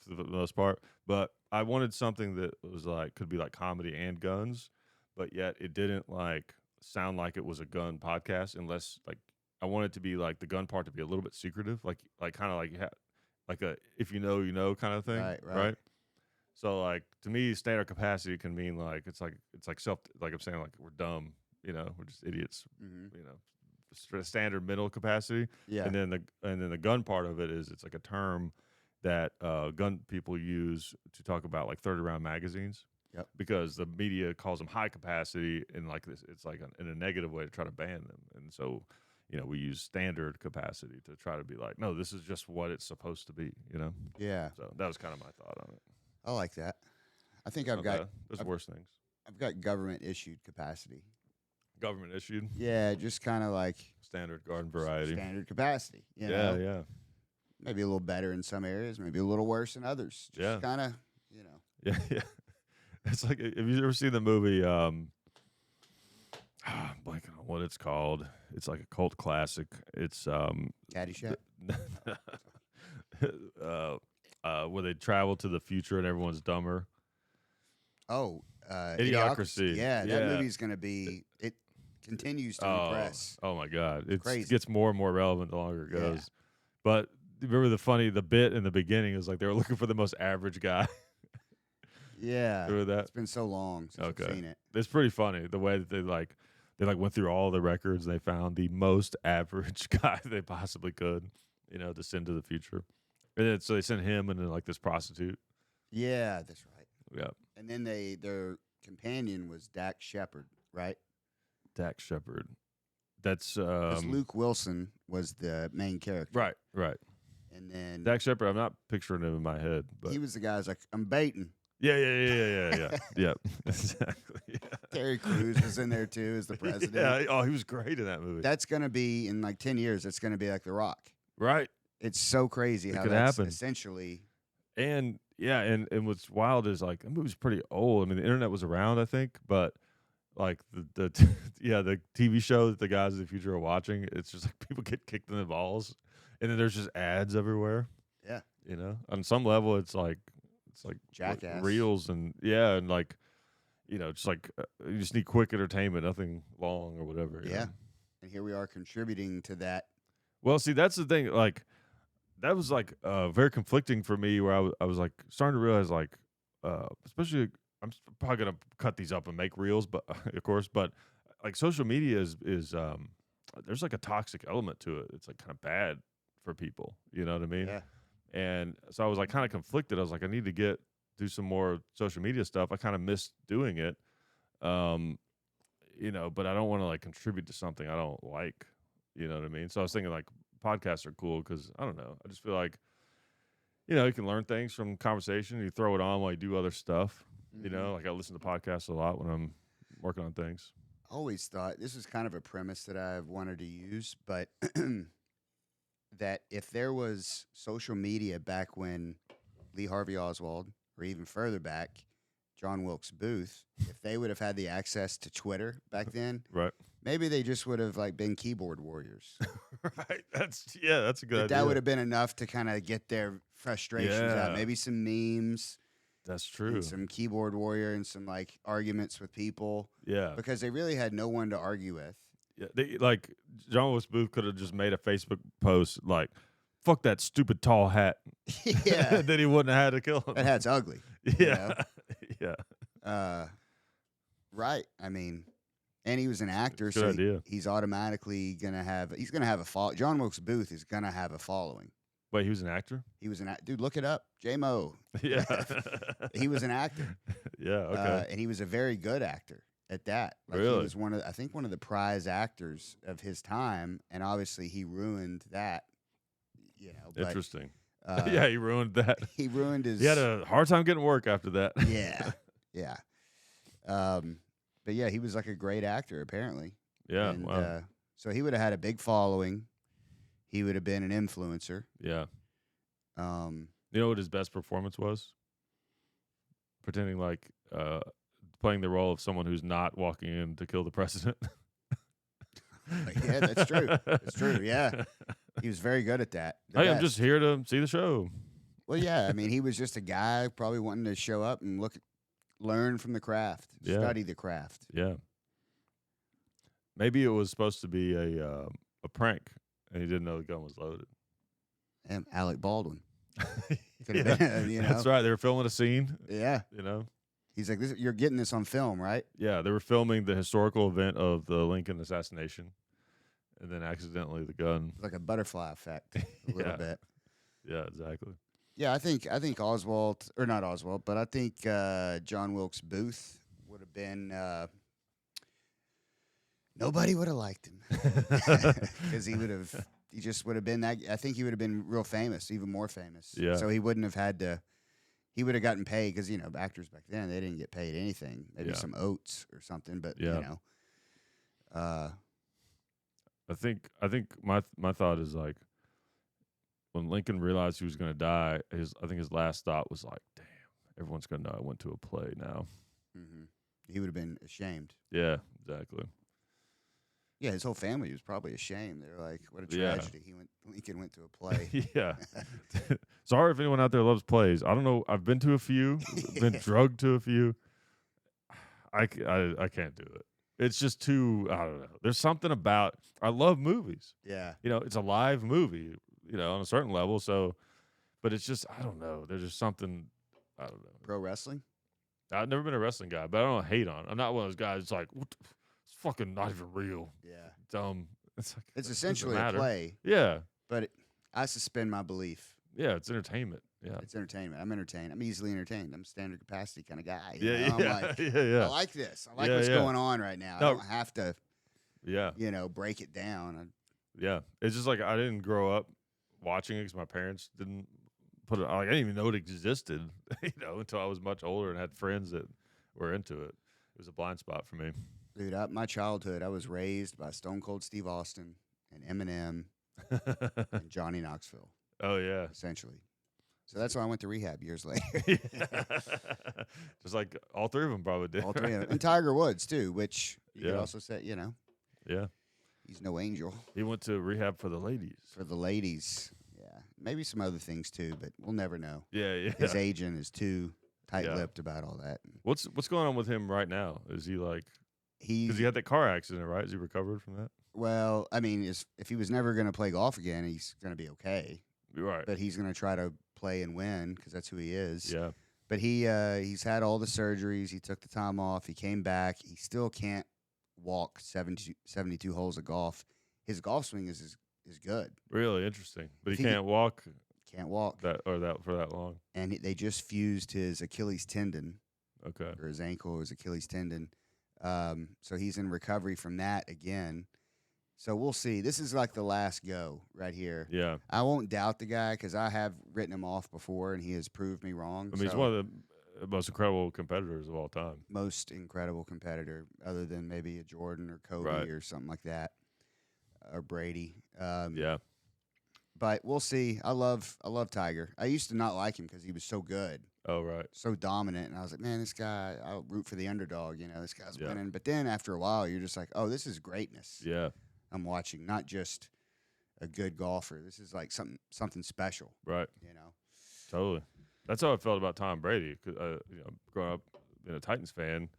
for the most part. But I wanted something that was like could be like comedy and guns, but yet it didn't like sound like it was a gun podcast unless like I wanted to be like the gun part to be a little bit secretive, like kind of like like a if you know kind of thing, Right. Right. right? So like to me, standard capacity can mean like it's like self like I'm saying like we're dumb, we're just idiots, Hmm. you know, standard mental capacity, Yeah. and then the gun part of it is it's like a term that gun people use to talk about like 30 round magazines Yep. because the media calls them high capacity and like this it's like in a negative way to try to ban them, and so we use standard capacity to try to be like no this is just what it's supposed to be. Yeah. So that was kind of my thought on it. I like that. I think It's not bad. There's I've, worse things. I've got government issued capacity. Government issued Yeah, just kind of like standard garden variety. standard capacity. Yeah, yeah, Maybe a little better in some areas, maybe a little worse in others. Just yeah, kind of, yeah, yeah. It's like have you ever seen the movie? I'm blanking on what it's called. It's like a cult classic. It's Caddyshack. where they travel to the future and everyone's dumber. Oh, Idiocracy. Yeah, that Yeah. movie's gonna be. It continues to Oh, impress. oh my God! It Crazy. gets more and more relevant the longer it Yeah. goes. But remember the bit in the beginning is like they were looking for the most average guy. Yeah, Remember that? it's been so long since I've Okay. seen it. It's pretty funny the way that they went through all the records and they found the most average guy they possibly could, to send to the future. And then, so they sent him and then like this prostitute. Yeah, that's right. Yeah. And then their companion was Dax Shepard, right? Dax Shepard. That's Because Luke Wilson was the main character, right, right. and then Dax Shepard, I'm not picturing him in my head, but he was the guy who's like, "I'm baiting." yeah. Yep. Exactly. Yeah. Terry Crews was in there too as the president. Yeah. Oh, he was great in that movie. That's gonna be in like 10 years. It's gonna be like The Rock. Right. It's so crazy It how could that's happen. essentially. And yeah, and what's wild is like that movie's pretty old. I mean, the internet was around, I think, but like the TV show that the guys of the future are watching, it's just like people get kicked in the balls, and then there's just ads everywhere. Yeah. On some level, it's like Jackass. reels and and like just like you just need quick entertainment, nothing long or whatever. Yeah. And here we are contributing to that. Well, see, that's the thing. Like, that was like very conflicting for me, where I was like starting to realize, like, especially probably gonna cut these up and make reels, but of course, but like social media is there's like a toxic element to it. It's like kind of bad for people. You know what I mean? Yeah. And so I was like kind of conflicted. I was like, I need to do some more social media stuff. I kind of missed doing it. But I don't want to like contribute to something I don't like. You know what I mean? So I was thinking like podcasts are cool because I don't know. I just feel like, you can learn things from conversation. You throw it on while you do other stuff. Mhm. Like I listen to podcasts a lot when I'm working on things. Always thought this is kind of a premise that I've wanted to use, but that if there was social media back when Lee Harvey Oswald, or even further back, John Wilkes Booth, if they would have had the access to Twitter back then, Right. maybe they just would have like been keyboard warriors. Right. That's a good idea. That would have been enough to kind of get their frustrations out. Yeah. Maybe some memes, That's true. and some keyboard warrior, and some like arguments with people, Yeah. because they really had no one to argue with. Yeah. Like John Wilkes Booth could have just made a Facebook post like, "Fuck that stupid tall hat." Yeah. Then he wouldn't have had to kill him. That hat's ugly. Yeah. Yeah. Right. I mean, and he was an actor, Good so idea. he's automatically gonna have a follow. John Wilkes Booth is gonna have a following. Wait, he was an actor? He was dude. Look it up, J-Mo. Yeah. He was an actor. Yeah. Okay. And he was a very good actor at that. Like, Really? He was one of the prize actors of his time, and obviously he ruined that. But, Interesting. uh, Yeah, he ruined that. he ruined his. He had a hard time getting work after that. Yeah, yeah. But yeah, he was like a great actor apparently. Yeah. And, Wow. so he would have had a big following. He would have been an influencer. Yeah. Um, You know what his best performance was? Pretending like playing the role of someone who's not walking in to kill the president. yeah, that's true. That's true. Yeah, He was very good at that. The Hey, I'm just best. here to see the show. Well, yeah. I mean, he was just a guy probably wanting to show up and learn from the craft, Yeah, study the craft. yeah. Maybe it was supposed to be a prank, and he didn't know the gun was loaded. And Alec Baldwin could have Yeah, been, that's right. They were filming a scene. Yeah. You know. He's like, you're getting this on film, right? Yeah, they were filming the historical event of the Lincoln assassination, and then accidentally the gun. Like a butterfly effect, a little Yeah. bit. Yeah, exactly. Yeah, I think Oswald, or not Oswald, but I think John Wilkes Booth would have been. Nobody would have liked him because he just would have been that. I think he would have been real famous, even more famous. Yeah. So he wouldn't have had to. He would have gotten paid because actors back then they didn't get paid anything. Maybe Yeah. some oats or something, but Yeah. I think my thought is like when Lincoln realized he was going to die, I think his last thought was like, "Damn, everyone's going to know I went to a play now." hmm he would have been ashamed. Yeah, exactly. Yeah, his whole family was probably ashamed. They're like, "What a Yeah. tragedy! Lincoln went to a play." Yeah. Sorry if anyone out there loves plays. I don't know. I've been to a few. Been drugged to a few. I can't do it. It's just too. I don't know. There's something about. I love movies. Yeah, It's a live movie. On a certain level. So, but it's just I don't know. There's just something. I don't know. pro wrestling. I've never been a wrestling guy, but I don't hate on it. I'm not one of those guys. It's like it's fucking not even real. Yeah, Dumb. It's like it's it doesn't essentially a matter. play, Yeah. but I suspend my belief. Yeah. It's entertainment. Yeah. It's entertainment. I'm entertained. I'm easily entertained. I'm a standard capacity kind of guy. Yeah. I'm Yeah. like, Yeah. I like this. I like Yeah, what's yeah. going on right now. No. I don't have to, Yeah. break it down. Yeah. It's just like I didn't grow up watching it because my parents didn't put it. Like, I didn't even know it existed, until I was much older and had friends that were into it. It was a blind spot for me. Dude, my childhood, I was raised by Stone Cold Steve Austin and Eminem and Johnny Knoxville, Oh yeah. essentially. So that's why I went to rehab years later. Just like all three of them probably did. All three of them. And Tiger Woods, too, which you could Yeah. also say, Yeah. he's no angel He went to rehab for the ladies. for the ladies. Yeah. Maybe some other things, too, but we'll never know. Yeah. Yeah. His agent is too tight-lipped about all that. What's going on with him right now? Is he like because he had that car accident, right? Is he recovered from that? Well, I mean, if he was never going to play golf again, he's going to be okay. You're right. But he's going to try to play and win because that's who he is. Yeah. But he's had all the surgeries. He took the time off. He came back. He still can't walk 72 holes of golf. His golf swing is good. Really interesting. But If he he can't walk Can't walk. that for that long. And they just fused his Achilles tendon Okay. or his ankle or his Achilles tendon. So he's in recovery from that again. So we'll see. This is like the last go right here. Yeah. I won't doubt the guy because I have written him off before, and he has proved me wrong. I mean, he's one of the most incredible competitors of all time. Most incredible competitor, other than maybe a Jordan or Kobe Right. or something like that, or Brady. Yeah. But we'll see. I love Tiger. I used to not like him because he was so good, Oh, right. so dominant, and I was like, man, this guy. I'll root for the underdog. This guy's Yeah. winning. But then after a while, you're just like, oh, this is greatness. Yeah. I'm watching, not just a good golfer. This is like something special. Right. You know. Totally. That's how I felt about Tom Brady. 'Cause, growing up being a Titans fan,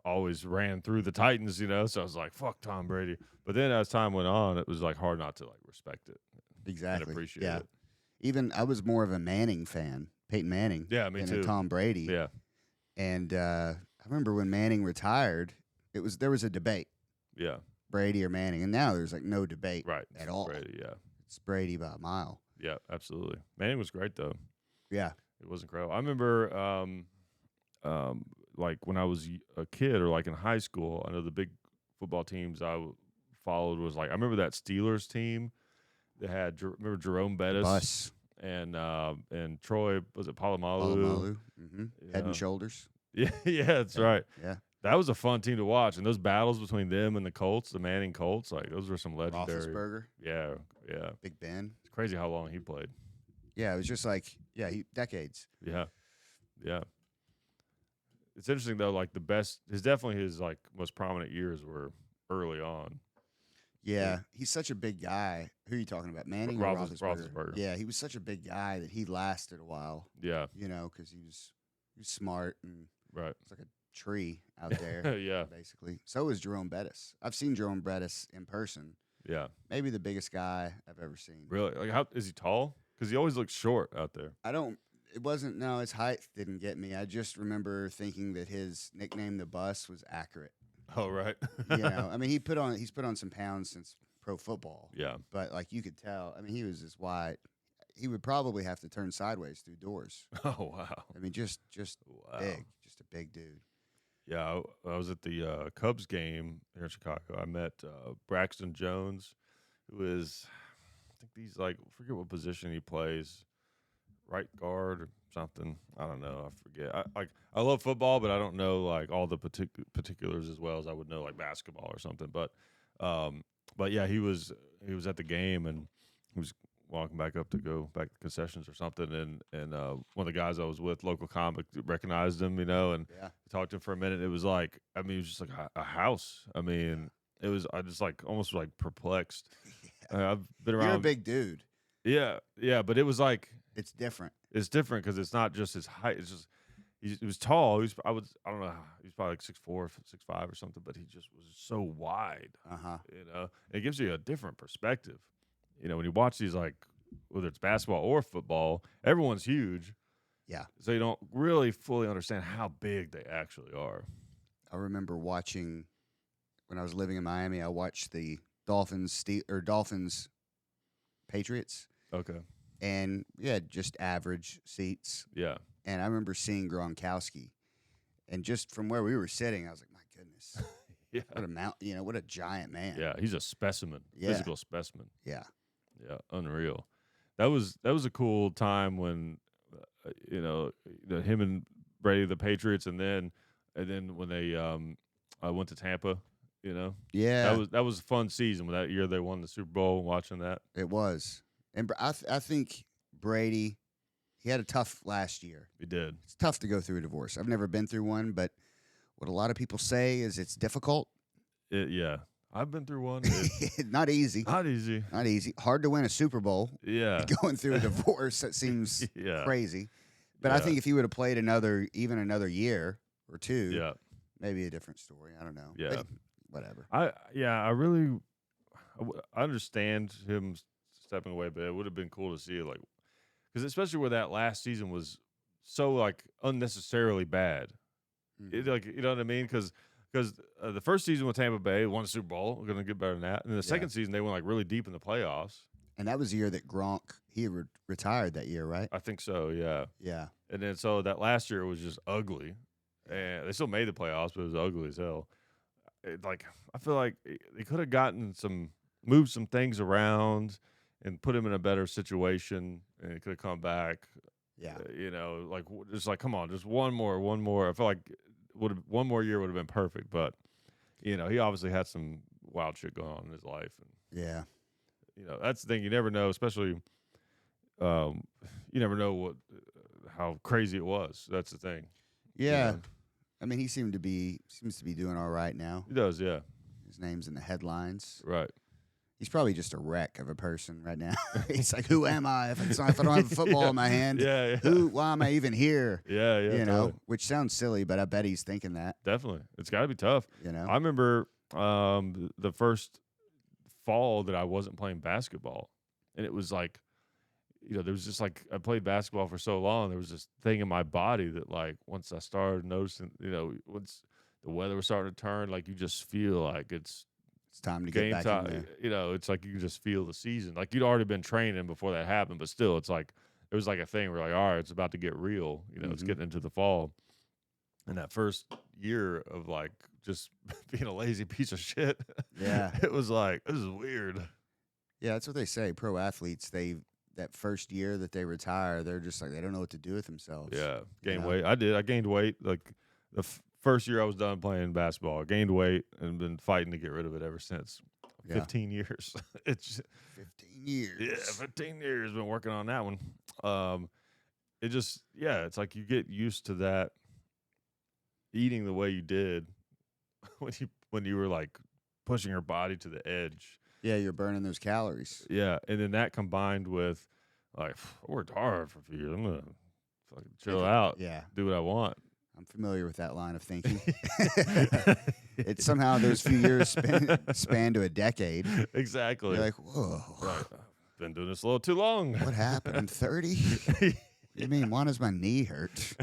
always ran through the Titans. So I was like, "Fuck Tom Brady." But then as time went on, it was like hard not to like respect it Exactly. and appreciate Yeah. it. Even I was more of a Manning fan, Peyton Manning. Yeah, me than too. a Tom Brady. Yeah. And I remember when Manning retired, there was a debate, Yeah. Brady or Manning, and now there's like no debate Right. at all. Brady. Yeah. It's Brady by a mile. Yeah. Absolutely. Manning was great though. Yeah. It was incredible. I remember, like when I was a kid or like in high school, I know the big football teams followed was like I remember that Steelers team that had remember Jerome Bettis Bus. and Troy was it Polamalu? Polamalu. Mm-hmm. Head Yeah. and shoulders. Yeah, yeah, that's right. Yeah. That was a fun team to watch, and those battles between them and the Colts, the Manning Colts, like those were some legendary. Roethlisberger. Yeah, yeah. Big Ben. It's crazy how long he played. Yeah, it was just like, decades. Yeah, yeah. It's interesting though. Like his definitely his like most prominent years were early on. Yeah, Yeah, he's such a big guy. Who are you talking about, Manning or Roethlisberger? Roethlisberger. Yeah, he was such a big guy that he lasted a while. Yeah, Because he was smart and right. it's like a tree out there, Yeah, basically. So is Jerome Bettis. I've seen Jerome Bettis in person. yeah. Maybe the biggest guy I've ever seen. Really? Like, how is he tall? Because he always looks short out there. I don't. It wasn't. No, his height didn't get me. I just remember thinking that his nickname, the Bus, was accurate. Oh, right. I mean, he's put on some pounds since pro football, Yeah. but like you could tell. I mean, he was as wide. He would probably have to turn sideways through doors. Oh, wow. I mean, just Wow. big, just a big dude. Yeah, I was at the Cubs game here in Chicago. I met Braxton Jones, who is, I think he's like, I forget what position he plays, right guard or something. I don't know. I forget. I love football, but I don't know like all the particulars as well as I would know like basketball or something. But yeah, he was at the game and he was walking back up to go back to concessions or something, and one of the guys I was with, local comic, recognized him, and Yeah, talked to him for a minute. It was like, I mean, it was just like a house. I mean, it was, I just like almost like perplexed. I've been you're a around. big dude. Yeah, yeah, but it was like It's different. it's different because it's not just his height. It's just he was tall. I don't know. He was probably like 6'4", 6'5" or something, but he just was so wide. Uh huh. It gives you a different perspective. When you watch these, like whether it's basketball or football, everyone's huge. Yeah, So you don't really fully understand how big they actually are. I remember watching when I was living in Miami. I watched the Dolphins Patriots, Okay. and we had just average seats. Yeah. And I remember seeing Gronkowski, and just from where we were sitting, I was like, my goodness, Yeah. what a what a giant man. Yeah. He's a specimen. Yeah. Physical specimen. Yeah. Yeah. Unreal. That was a cool time when him and Brady, the Patriots, and then when they went to Tampa, Yeah. that was a fun season. When that year they won the Super Bowl, watching that. It was. And I think Brady, he had a tough last year. He did. It's tough to go through a divorce. I've never been through one, but what a lot of people say is it's difficult. Yeah. I've been through one. Not easy. Not easy. Not easy. Hard to win a Super Bowl. Yeah. Going through a divorce, that seems Yeah. crazy. But I Yeah. think if he would have played another year or two, Yeah. maybe a different story. I don't know. Yeah. But whatever. I really I understand him stepping away, but it would have been cool to see it, like, because especially where that last season was so like unnecessarily bad. Mhm. Like, you know what I mean? Because the first season with Tampa Bay won a Super Bowl, we're gonna get better than that. And the second season they went like really deep in the playoffs. And that was the year that Gronk retired that year, right? I think so, yeah. Yeah. And then so that last year was just ugly, and they still made the playoffs, but it was ugly as hell. I feel like they could have moved some things around and put him in a better situation, and he could have come back. Yeah. Just like, come on, just one more. I feel like one more year would have been perfect, but he obviously had some wild shit going on in his life, and Yeah. that's the thing. You never know, especially you never know how crazy it was. That's the thing. Yeah. I mean, he seems to be doing all right now. He does, yeah. His name's in the headlines. Right. He's probably just a wreck of a person right now. He's like, who am I if I don't have a football in my hand? Yeah, yeah. Why am I even here? Yeah, yeah. Totally. Which sounds silly, but I bet he's thinking that. Definitely. It's got to be tough. I I remember the first fall that I wasn't playing basketball, and it was like, there was just like, I played basketball for so long, there was this thing in my body that, like, once I started noticing, once the weather was starting to turn, like, you just feel like it's time to get game back time. in there. It's like you can just feel the season. Like, you'd already been training before that happened, but still, it's like it was like a thing where, like, all right, it's about to get real. It's Mhm. getting into the fall. And that first year of like just being a lazy piece of shit, Yeah. it was like, this is weird. Yeah, that's what they say. Pro athletes, that first year that they retire, they're just like, they don't know what to do with themselves. Yeah, gained know? weight. I did. I gained weight. Like the first year I was done playing basketball, I gained weight and been fighting to get rid of it ever since. Yeah. 15 years. It's 15 years. Yeah, 15 years. Been working on that one. It's like you get used to that eating the way you did when you were like pushing your body to the edge. Yeah, you're burning those calories. Yeah, and then that combined with like I worked hard for a few years. I'm gonna fucking chill out, Yeah, do what I want. I'm familiar with that line of thinking. It's somehow those few years span to a decade. You're Exactly. like, whoa, Right. Been doing this a little too long. what happened? I'm 30. You mean, why does my knee hurt?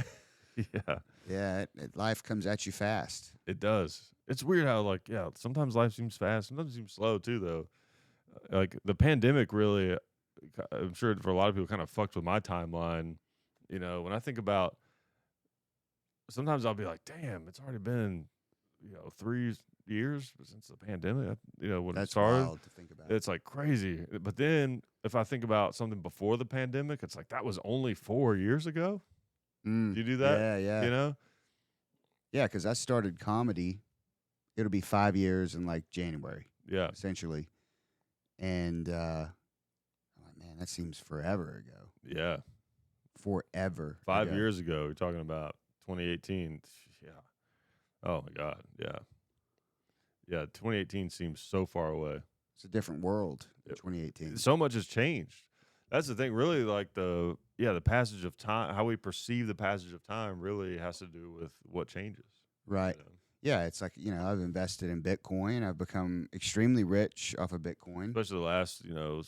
Yeah, Yeah, life comes at you fast. it does. It's weird how like yeah, sometimes life seems fast, sometimes it seems slow too though. Like the pandemic really, I'm sure for a lot of people kind of fucked with my timeline. You know, when I think about, sometimes I'll be like, damn, it's already been, 3 years since the pandemic. You know, when it That's started, wild to think about. it's like crazy. But then if I think about something before the pandemic, it's like that was only 4 years ago. Do you do that? Yeah, yeah. You know? Yeah, because I started comedy. It'll be 5 years in like January, Yeah. essentially. And I'm like, man, that seems forever ago. Yeah. Forever. 5 years ago, you're talking about 2018. Yeah. Oh my God. Yeah. Yeah. 2018 seems so far away. It's a different world in Yep. 2018. So much has changed. That's the thing. Really, like the passage of time, how we perceive the passage of time, really has to do with what changes. Right. You know? Yeah, it's like, I've invested in Bitcoin. I've become extremely rich off of Bitcoin. Especially the last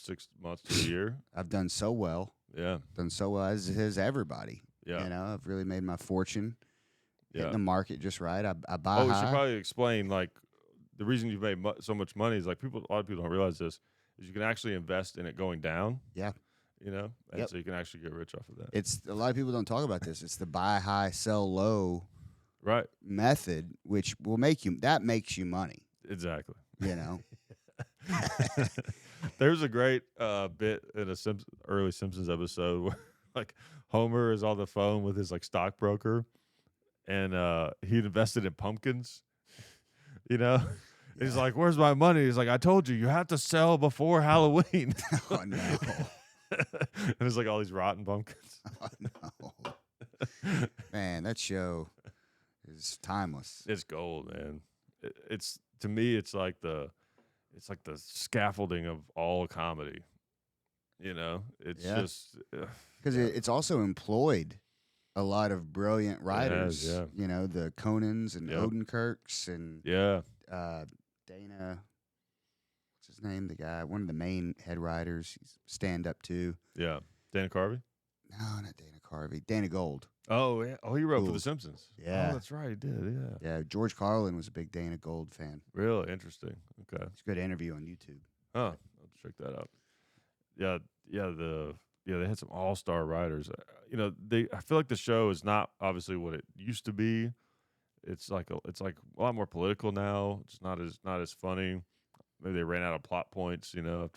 6 months to a year. I've done so well. Yeah. Done so well as has everybody. Yeah. I've really made my fortune. Yeah. Hitting the market just right. I buy Oh, we high. should probably explain like the reason you've made so much money is like a lot of people don't realize this is you can actually invest in it going down. Yeah. And Yep. so you can actually get rich off of that. It's a lot of people don't talk about this. It's the buy high, sell low Right. method, which makes you money. Exactly. There's a great bit in a early Simpsons episode where like Homer is on the phone with his like stockbroker, and he invested in pumpkins. He's like, "Where's my money?" He's like, "I told you, you have to sell before Halloween." Oh no. And there's like all these rotten pumpkins. Oh no. Man, that show is timeless. It's gold, man. It's to me, it's like the scaffolding of all comedy. It's Yeah. just Because it's also employed a lot of brilliant writers. yeah. The Conans and Yep. Odenkirks and yeah, Dana. What's his name? The guy, one of the main head writers. He's stand up too. yeah. Dana Carvey. No, not Dana Carvey. Dana Gold. Oh yeah. Oh, he wrote for Ooh. The Simpsons. Yeah. Oh, that's right. He did. Yeah. Yeah, George Carlin was a big Dana Gold fan. Really interesting. Okay. It's a good interview on YouTube. Huh. I'll check that out. Yeah. Yeah. They had some all-star writers. I feel like the show is not obviously what it used to be. It's like a lot more political now. It's not as funny. Maybe they ran out of plot points. After doing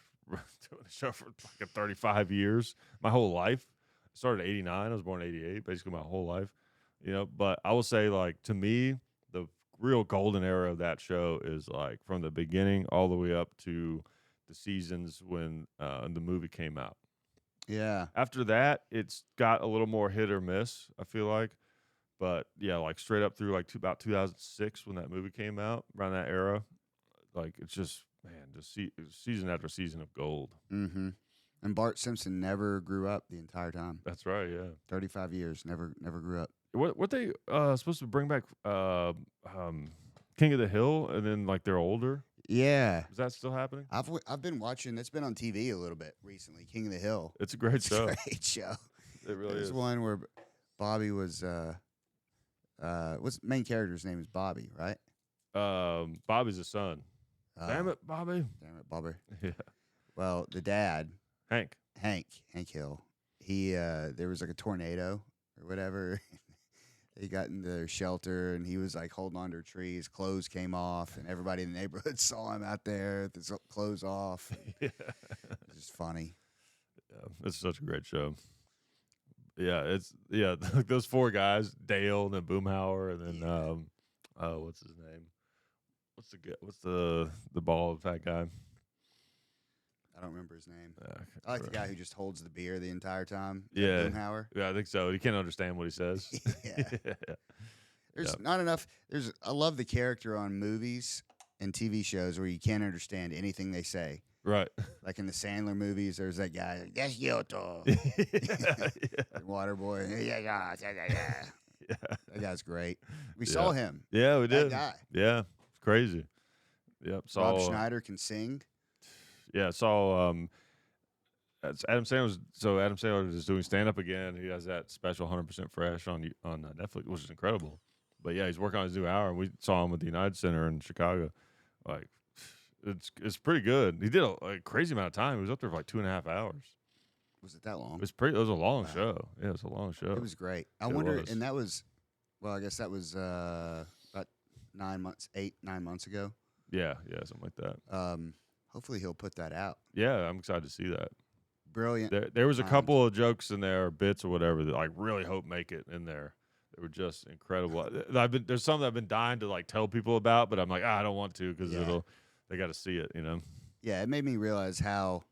the show for like 35 years, my whole life. I started in '89. I was born in '88. Basically, my whole life. But I will say, like to me, the real golden era of that show is like from the beginning all the way up to the seasons when the movie came out. Yeah. After that, it's got a little more hit or miss, I feel like. But yeah, like straight up through like about 2006 when that movie came out, around that era, like it's just season after season of gold. Mm-hmm. And Bart Simpson never grew up the entire time. That's right, yeah. 35 years, never grew up. What they supposed to bring back King of the Hill, and then like they're older? Yeah. Is that still happening? I've been watching. It's been on TV a little bit recently. King of the Hill. It's a great It's show. a great show. It really There's is. one where Bobby was what's the main character's name is Bobby, right? Bobby's the son. Damn it, Bobby. Damn it, Bobby. Yeah. Well, the dad, Hank. Hank Hill. He there was like a tornado or whatever. They got in their shelter and he was like holding onto a tree. His clothes came off and everybody in the neighborhood saw him out there with his clothes off. Yeah. It's just funny. Yeah, it's such a great show. Yeah, like those four guys, Dale and then Boomhauer and then what's his name? What's the bald fat guy? I don't remember his name. I I like the guy who just holds the beer the entire time. Yeah. Boomhauer. Yeah, I think so. You can't understand what he says. Yeah. Yeah. There's not enough. I love the character on movies, and TV shows where you can't understand anything they say. Right. Like in the Sandler movies, there's that guy, like, that's Yoto. Yeah. Waterboy. Yeah, yeah, yeah, yeah, yeah. Yeah. That guy's great. We Yeah. saw him. Yeah, we That did. guy. Yeah. It's crazy. Yep. Rob Saw Schneider can sing. saw that's Adam Sandler. So Adam Sandler is doing stand up again. He has that special 100% Fresh on Netflix, which is incredible. But yeah, he's working on his new hour, and we saw him at the United Center in Chicago. Like, it's pretty good. He did a crazy amount of time. He was up there for like 2.5 hours. Was it that long? It was a long Wow. show. Yeah, it was a long show. It was great. I It wonder, was. and that was, well, I guess that was about 9 months ago. Yeah, something like that. Hopefully he'll put that out. Yeah, I'm excited to see that. Brilliant. There was a times. couple of jokes in there, or bits or whatever that I really hope make it in there. They were just incredible. There's some that I've been dying to like tell people about, but I'm like, I don't want to because they got to see it, you know. Yeah, it made me realize how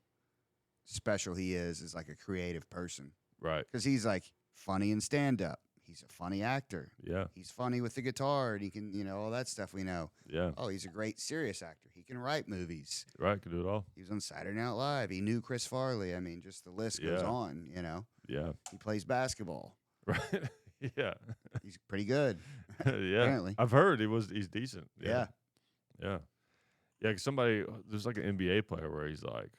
special he is as like a creative person. Right. Because he's like funny in stand up. He's a funny actor. Yeah. He's funny with the guitar, and he can, all that stuff we know. Yeah. Oh, he's a great serious actor. He can write movies. Right. Could do it all. He was on Saturday Night Live. He knew Chris Farley. I mean, just the list goes Yeah. on, Yeah. He plays basketball. Right. Yeah. He's pretty good. Yeah. Apparently. I've heard he's decent. Yeah. Yeah. Yeah. 'Cause there's like an NBA player where he's like,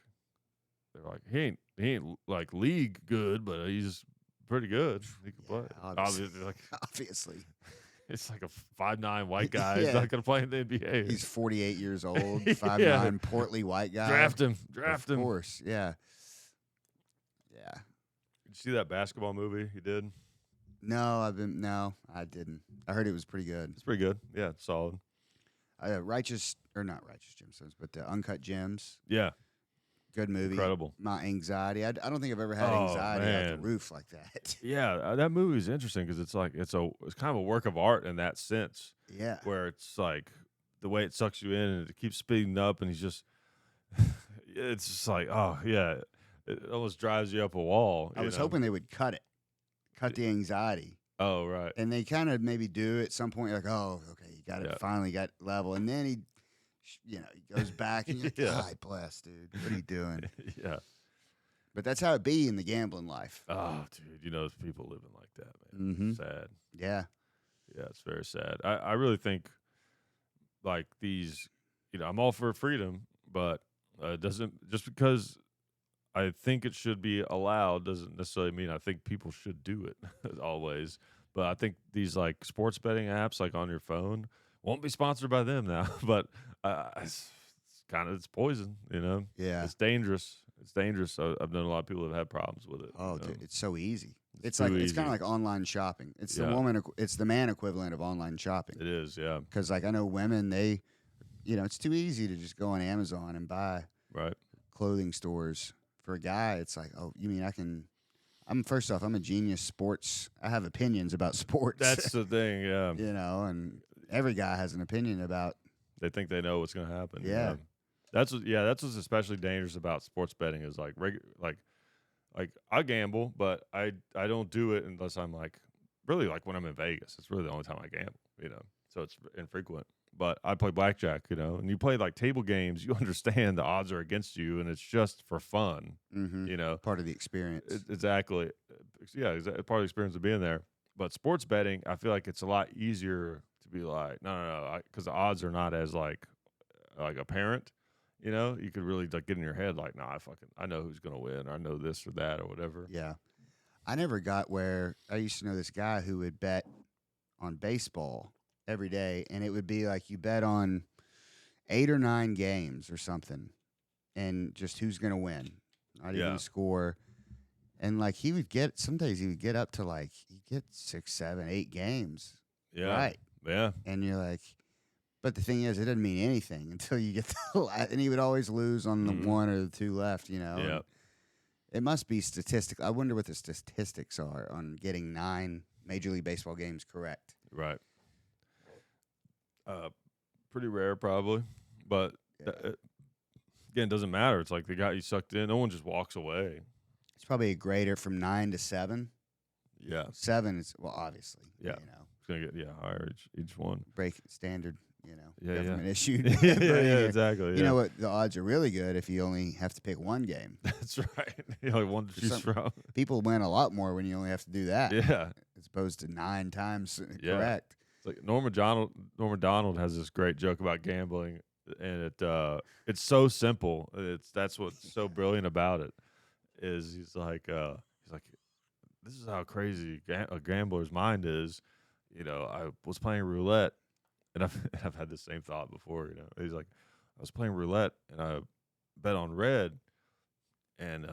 they're like, he ain't like league good, but he's pretty good. He can play. Obviously. Like, Obviously. it's like a 5'9" white guy. He's Yeah. not gonna play in the NBA. He's 48 years old, Yeah. 5'9", portly white guy. Draft him. Of course, yeah. Yeah. Did you see that basketball movie he did? No, I didn't. I heard it was pretty good. It's pretty good. Yeah, it's solid. Not Righteous Gemstones, but Uncut Gems. Yeah, Good movie. incredible. My anxiety. I don't think I've ever had Oh, anxiety out the man. roof like that. Yeah, that movie is interesting because it's kind of a work of art in that sense, Yeah. where it's like the way it sucks you in and it keeps speeding up, and he's just, it's just like, oh yeah, it almost drives you up a wall. I was know? hoping they would cut the anxiety. Oh right. And they kind of maybe do at some point. You're like, oh, okay, you got it. Yeah. Finally got level. And then he goes back and you're like, Yeah. God bless, dude. What are you doing? Yeah. But that's how it be in the gambling life. Oh, dude, there's people living like that, man. Mm-hmm. Sad. Yeah. Yeah, it's very sad. I really think like these, I'm all for freedom, but doesn't just because I think it should be allowed doesn't necessarily mean I think people should do it always. But I think these like sports betting apps, like on your phone, won't be sponsored by them now. But it's it's poison, Yeah. It's dangerous. It's dangerous. I've known a lot of people that have had problems with it. Oh, dude, it's so easy. It's too kind easy. of like online shopping. It's Yeah. it's the man equivalent of online shopping. It is, yeah. Because like I know women, they, it's too easy to just go on Amazon and buy Right. clothing stores. For a guy, it's like, oh, you mean I'm first off, I'm a genius sports. I have opinions about sports. That's the thing, yeah. And every guy has an opinion about. They think they know what's going to happen. Yeah. That's what's especially dangerous about sports betting is like I gamble, but I don't do it unless I'm like really like when I'm in Vegas. It's really the only time I gamble, So it's infrequent. But I play blackjack, and you play like table games, you understand the odds are against you and it's just for fun, Mm-hmm. Part of the experience. Exactly. Yeah, part of the experience of being there. But sports betting, I feel like it's a lot easier to be like, no, because the odds are not as like apparent. You could really like get in your head like, nah, I know who's gonna win, or I know this or that or whatever. Yeah. I never got where I used to know this guy who would bet on baseball every day, and it would be like you bet on 8 or 9 games or something, and just who's gonna win, not even Yeah. the score. And like some days he would get up to like he'd get 6, 7, 8 games. Yeah. Right. Yeah. And you're like, but the thing is, it doesn't mean anything until you get the and he would always lose on the 1 or the 2 left, Yeah. And it must be statistical. I wonder what the statistics are on getting 9 Major League Baseball games correct. Right. Pretty rare, probably, but Yeah. again, it doesn't matter. It's like they got you sucked in. No one just walks away. It's probably a grader from 9 to 7. Yeah. 7 is obviously, Yeah. It's gonna get higher each one. break standard, Yeah, government yeah. issued. Yeah, brain yeah, here. exactly. You Yeah. know what? The odds are really good if you only have to pick one game. That's right. One to For choose some from. people win a lot more when you only have to do that, Yeah. as opposed to 9 times Yeah. correct. It's like Norma Donald has this great joke about gambling, and it's so simple. That's what's so brilliant about it. Is he's like this is how crazy a gambler's mind is. I was playing roulette, and I've had the same thought before. He's like, I was playing roulette, and I bet on red, and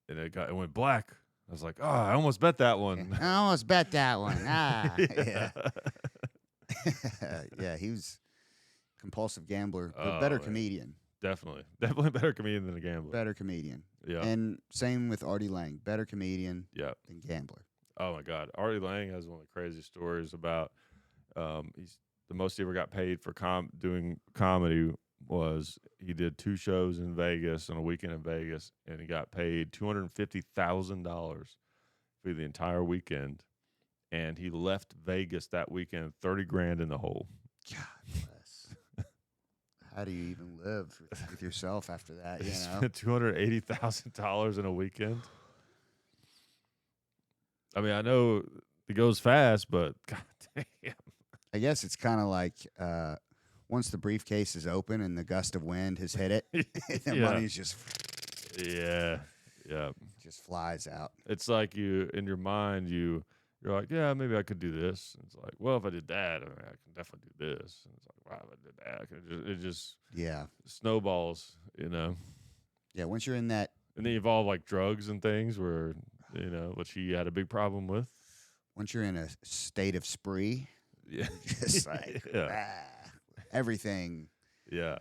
it went black. I was like, oh, I almost bet that one. I almost bet that one. Yeah. Yeah. Yeah, he was compulsive gambler, but Oh, better man. comedian. Definitely a better comedian than a gambler. Better comedian. Yeah. And same with Artie Lang. Better comedian Yeah. than gambler. Oh my God, Artie Lang has one of the craziest stories about. He's the most he ever got paid for doing comedy was he did 2 shows in Vegas on a weekend in Vegas, and he got paid $250,000 for the entire weekend, and he left Vegas that weekend 30 grand in the hole. God bless. How do you even live with yourself after that? He spent $280,000 in a weekend. I mean, I know it goes fast, but God damn. I guess it's kind of like once the briefcase is open and the gust of wind has hit it, the Yeah. money's just Yeah. flies out. It's like in your mind, you're like, yeah, maybe I could do this. And it's like, well, if I did that, I can definitely do this. And it's like, wow, if I did that, it just Yeah. snowballs, Yeah. Once you're in that, And then you involve like drugs and things where, which he had a big problem with. once you're in a state of spree, Yeah. just like everything. Yeah.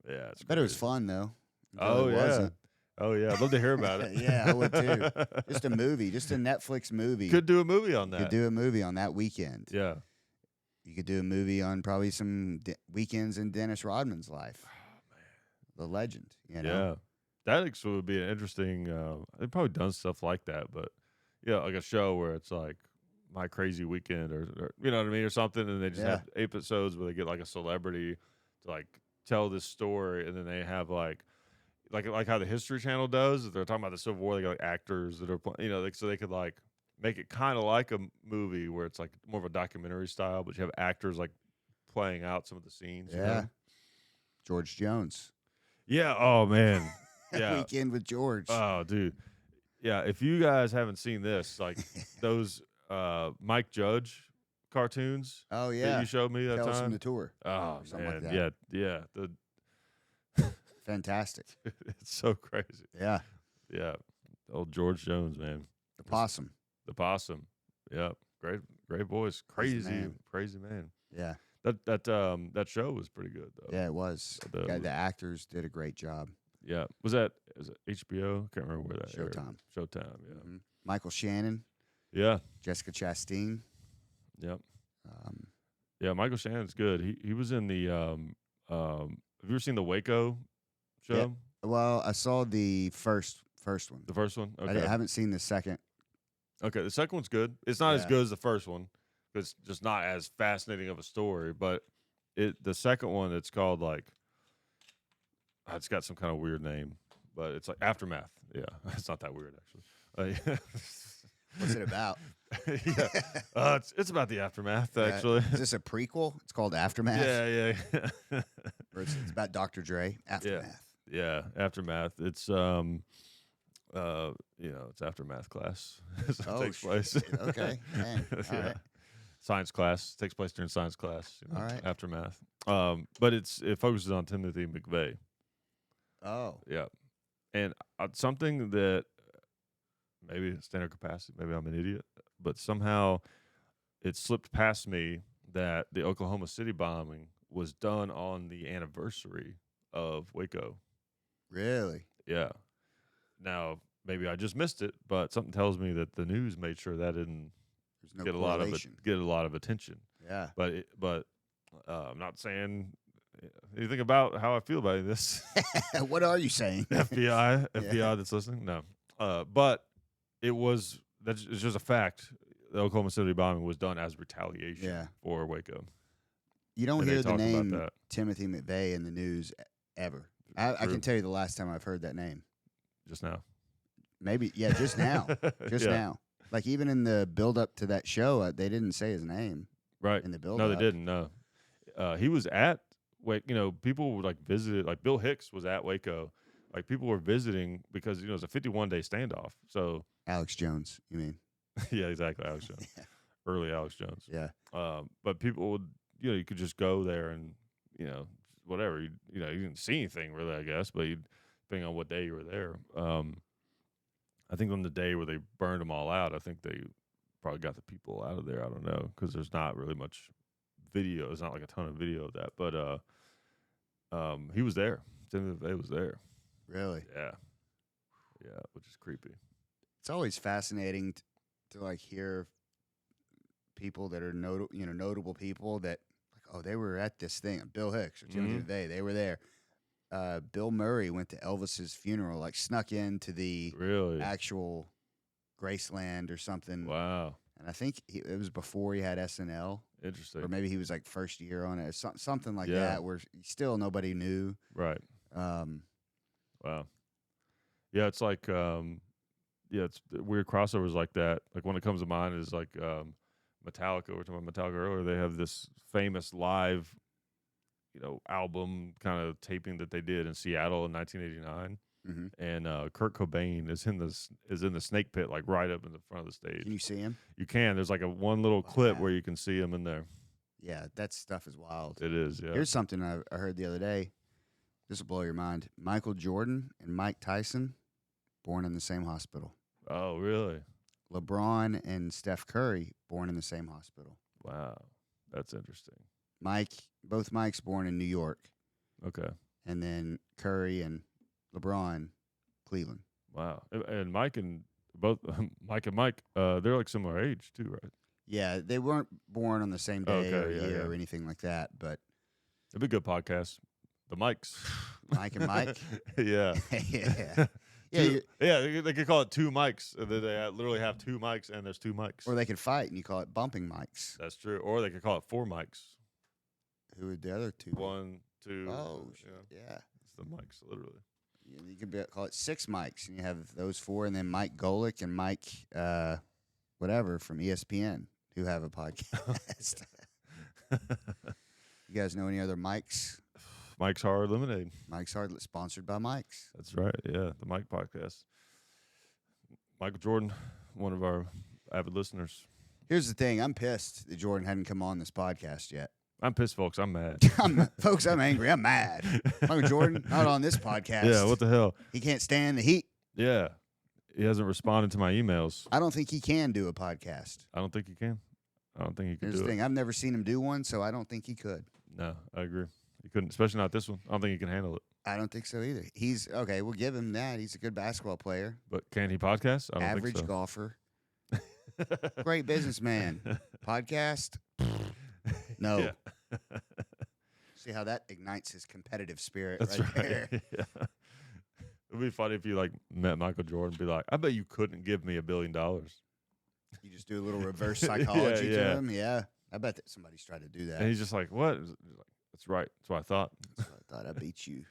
Yeah. It's I bet it was crazy. fun though. until Oh, it yeah. wasn't. Oh, yeah. I'd love to hear about it. Yeah, I would too. Just a movie, just a Netflix movie. Could do a movie on You that. could do a movie on that weekend. Yeah. You could do a movie on probably some weekends in Dennis Rodman's life. The legend, Yeah. That actually would be an interesting. They've probably done stuff like that, but like a show where it's like My Crazy Weekend, or you know what I mean, or something, and they just have episodes where they get like a celebrity to like tell this story, and then they have like how the History Channel does. If they're talking about the Civil War, they got like actors that are so they could like make it kind of like a movie where it's like more of a documentary style, but you have actors like playing out some of the scenes. Yeah. George Jones. Yeah. Oh man. Yeah. Weekend with George. Oh, dude. Yeah, if you guys haven't seen this, like those Mike Judge cartoons Oh yeah. that you showed me that Tales time. from the tour. Oh something like man, that. yeah. Fantastic. It's so crazy. Yeah. Yeah, old George Jones, man. The possum. The possum. Yeah, great voice. He's the man. Crazy man. Yeah. That show was pretty good though. Yeah, it was. The actors did a great job. Yeah. Was it HBO? Can't remember where that aired. Showtime. Showtime. Yeah. Mhm. Michael Shannon, Yeah. Jessica Chastain. Yep. Um, Yeah, Michael Shannon's good. He was in the have you ever seen the Waco show? Yeah. well, I saw the first one. The first one? I Okay. haven't seen the second. Okay, the second one's good. It's not as Yeah. good as the first one. It's just not as fascinating of a story, but the second one, it's called like it's got some kind of weird name, but it's like Aftermath. Yeah. It's not that weird actually. What's it about? Yeah. It's about the aftermath actually. Is this a prequel? It's called Aftermath. Yeah. Or it's about Dr. Dre. Aftermath. Yeah, Aftermath. It's it's aftermath class. So it takes place. Okay. Dang. All Yeah. right. Science class takes place during science class. All right. Aftermath. But it focuses on Timothy McVeigh. Oh. Yeah, and something that maybe standard capacity, maybe I'm an idiot, but somehow it slipped past me that the Oklahoma City bombing was done on the anniversary of Waco. Really? Yeah. Now, maybe I just missed it, but something tells me that the news made sure that didn't There's no get correlation. a lot of attention. Yeah. But I'm not saying anything about how I feel about this. What are you saying? FBI that's listening. No, but it was that's it's just a fact. The Oklahoma City bombing was done as retaliation Yeah. for Waco, You don't and they hear the talked about name that Timothy McVeigh in the news ever. I True. can tell you the last time I've heard that name. just now. Maybe, yeah, just now. Just Yeah, now. Like, even in the build up to that show, they didn't say his name right. in the build No, they up. didn't. No, he was at Waco. You know, people would like visited. Like Bill Hicks was at Waco. Like people were visiting because it was a 51-day standoff. So Alex Jones, you mean? yeah, exactly. Alex Jones, early Alex Jones. Yeah. But people would, you could just go there and, whatever. You didn't see anything really, I guess, but depending on what day you were there. I think on the day where they burned them all out, I think they probably got the people out of there. I don't know because there's not really much video. There's not like a ton of video of that, but he was there. Timothy McVeigh was there. Really? Yeah, yeah, which is creepy. It's always fascinating to like hear people that are notable people that like, oh, they were at this thing. Bill Hicks or Timothy Mhm. McVeigh, they were there. Bill Murray went to Elvis's funeral, like snuck into the Really? actual Graceland or something. Wow. And I think it was before he had SNL, Interesting. or maybe he was like first year on it, or something like Yeah. that, where still nobody knew. Right. Um, Wow. Yeah, it's like it's weird crossovers like that. Like one that comes to mind is like Metallica. We were talking about Metallica earlier. They have this famous live, album kind of taping that they did in Seattle in 1989. mhm. And Kurt Cobain is in the snake pit, like right up in the front of the stage. Can you see him? You can. There's like a one little clip Wow. where you can see him in there. Yeah, that stuff is wild. It is. Yeah. Here's something I heard the other day. This will blow your mind. Michael Jordan and Mike Tyson, born in the same hospital. Oh, really? LeBron and Steph Curry, born in the same hospital. Wow. That's interesting. Both Mikes born in New York, Okay. and then Curry and LeBron, Cleveland. Wow. And Mike and both Mike and Mike, they're like similar age too, right? Yeah, they weren't born on the same day Okay, or yeah, year yeah. or anything like that, but It'd be a good podcast. The Mikes. Mike and Mike. Yeah. Yeah. Yeah, They could call it two mics. And then they literally have two mics, and there's two mics. or they could fight and you call it bumping mics. That's true. Or they could call it four mics. Who would the other two be? 1, 2. Oh, you know, yeah. it's the mics, literally. You could call it six mics, and you have those four, and then Mike Golick and Mike, whatever from ESPN, who have a podcast. You guys know any other Mikes? Mike's Hard Lemonade. Mike's Hard, sponsored by Mike's. That's right. Yeah, the Mike podcast. Michael Jordan, one of our avid listeners. Here's the thing: I'm pissed that Jordan hadn't come on this podcast yet. I'm pissed, folks. I'm mad. Folks, I'm angry. I'm mad. Michael Jordan not on this podcast. Yeah, what the hell? He can't stand the heat. Yeah. He hasn't responded to my emails. I don't think he can do a podcast. I don't think he can. I don't think he can Here's do the it. thing: I've never seen him do one, so I don't think he could. No, I agree. He couldn't, especially not this one. I don't think he can handle it. I don't think so either. He's okay. We'll give him that. He's a good basketball player, But can he podcast? I don't average think so. golfer, great businessman. Podcast? No. Yeah. See how that ignites his competitive spirit That's right right. there. Yeah. It'd be funny if you like met Michael Jordan and be like, I bet you couldn't give me $1 billion. You just do a little reverse psychology to yeah. him. Yeah. I bet that somebody's tried to do that. And he's just like, what? He's like, that's right. That's what I thought. So I thought I beat you.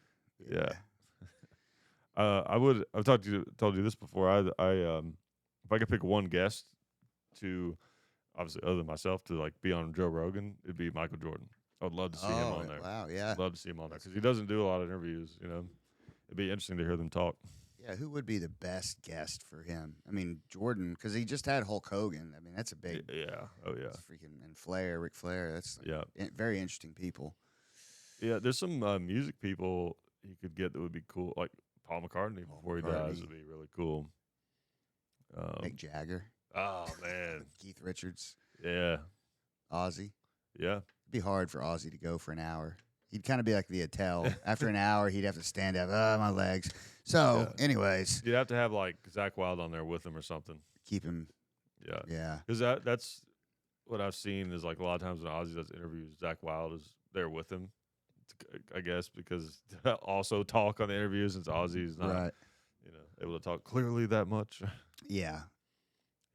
Yeah. I've told you this before. If I could pick one guest to, obviously other than myself, to like be on Joe Rogan, it'd be Michael Jordan. I would love to see him on there. Wow. Yeah. I'd love to see him on there because he doesn't do a lot of interviews. It'd be interesting to hear them talk. Yeah. Who would be the best guest for him? I mean, Jordan, because he just had Hulk Hogan. I mean, that's a big. Yeah. Oh yeah. That's freaking, and Flair, Ric Flair. That's like Yeah. very interesting people. Yeah. There's some music people you could get that would be cool, like Paul McCartney before he dies McCartney. would be really cool. Mick Jagger, Oh man. Keith Richards, Yeah. Ozzy. Yeah. It'd be hard for Ozzy to go for an hour. He'd kind of be like the Attell. After an hour, he'd have to stand up. Oh, my legs. So, Yeah. anyways, You'd have to have like Zach Wild on there with him or something. keep him. Yeah. Yeah. Because that's what I've seen is like a lot of times when Ozzy does interviews, Zach Wild is there with him, I guess, because also talk on the interviews since Ozzy is not, Right. able to talk clearly that much. Yeah.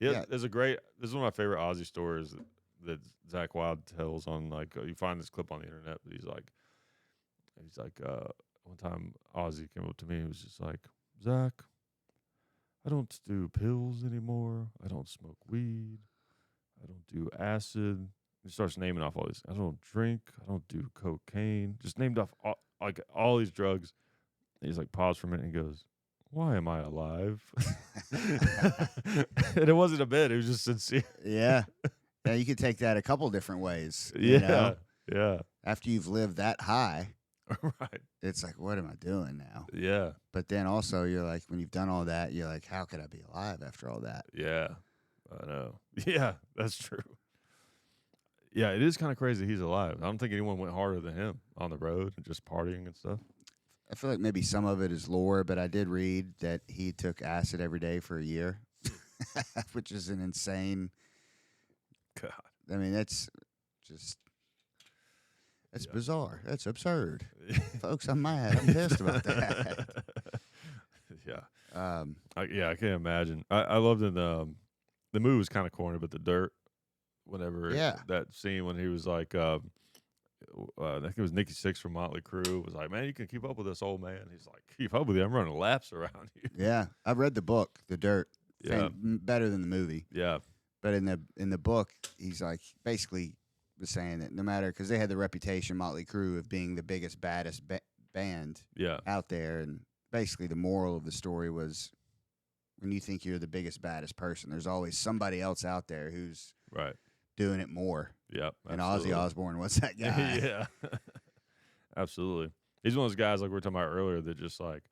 Yeah, Yeah. there's a great. This is one of my favorite Ozzy stories that Zach Wild tells on like you find this clip on the internet, but he's like one time Ozzy came up to me and was just like, Zach, I don't do pills anymore. I don't smoke weed. I don't do acid. He starts naming off all these. I don't drink. I don't do cocaine. Just named off all these drugs. And he's like, pause for a minute and he goes, why am I alive? And it wasn't a bit. It was just sincere. Yeah. Yeah, you could take that a couple different ways, you Yeah. know? Yeah. After you've lived that high, Right. it's like, what am I doing now? Yeah. But then also, you're like, when you've done all that, you're like, how could I be alive after all that? Yeah. I know. Yeah, that's true. Yeah, it is kind of crazy he's alive. I don't think anyone went harder than him on the road and just partying and stuff. I feel like maybe some of it is lore, but I did read that he took acid every day for a year, which is an insane. God. I mean, that's just. That's Yeah. bizarre. That's absurd. Folks, I'm mad. I'm pissed about that. Yeah. Um, I can't imagine. I loved it. The movie was kind of corny, but the dirt, whenever Yeah. that scene when he was like, I think it was Nikki Sixx from Motley Crue was like, man, you can keep up with this old man. He's like, keep up with you. I'm running laps around you. yeah. I read the book, The Dirt. Yeah. Better than the movie. Yeah. But in the book, he's like basically was saying that no matter, because they had the reputation, Motley Crue, of being the biggest, baddest band Yeah. out there. And basically the moral of the story was when you think you're the biggest, baddest person, there's always somebody else out there who's Right. doing it more. Yep. And Absolutely. Ozzy Osbourne was that guy. Yeah. Absolutely. He's one of those guys like we were talking about earlier that just like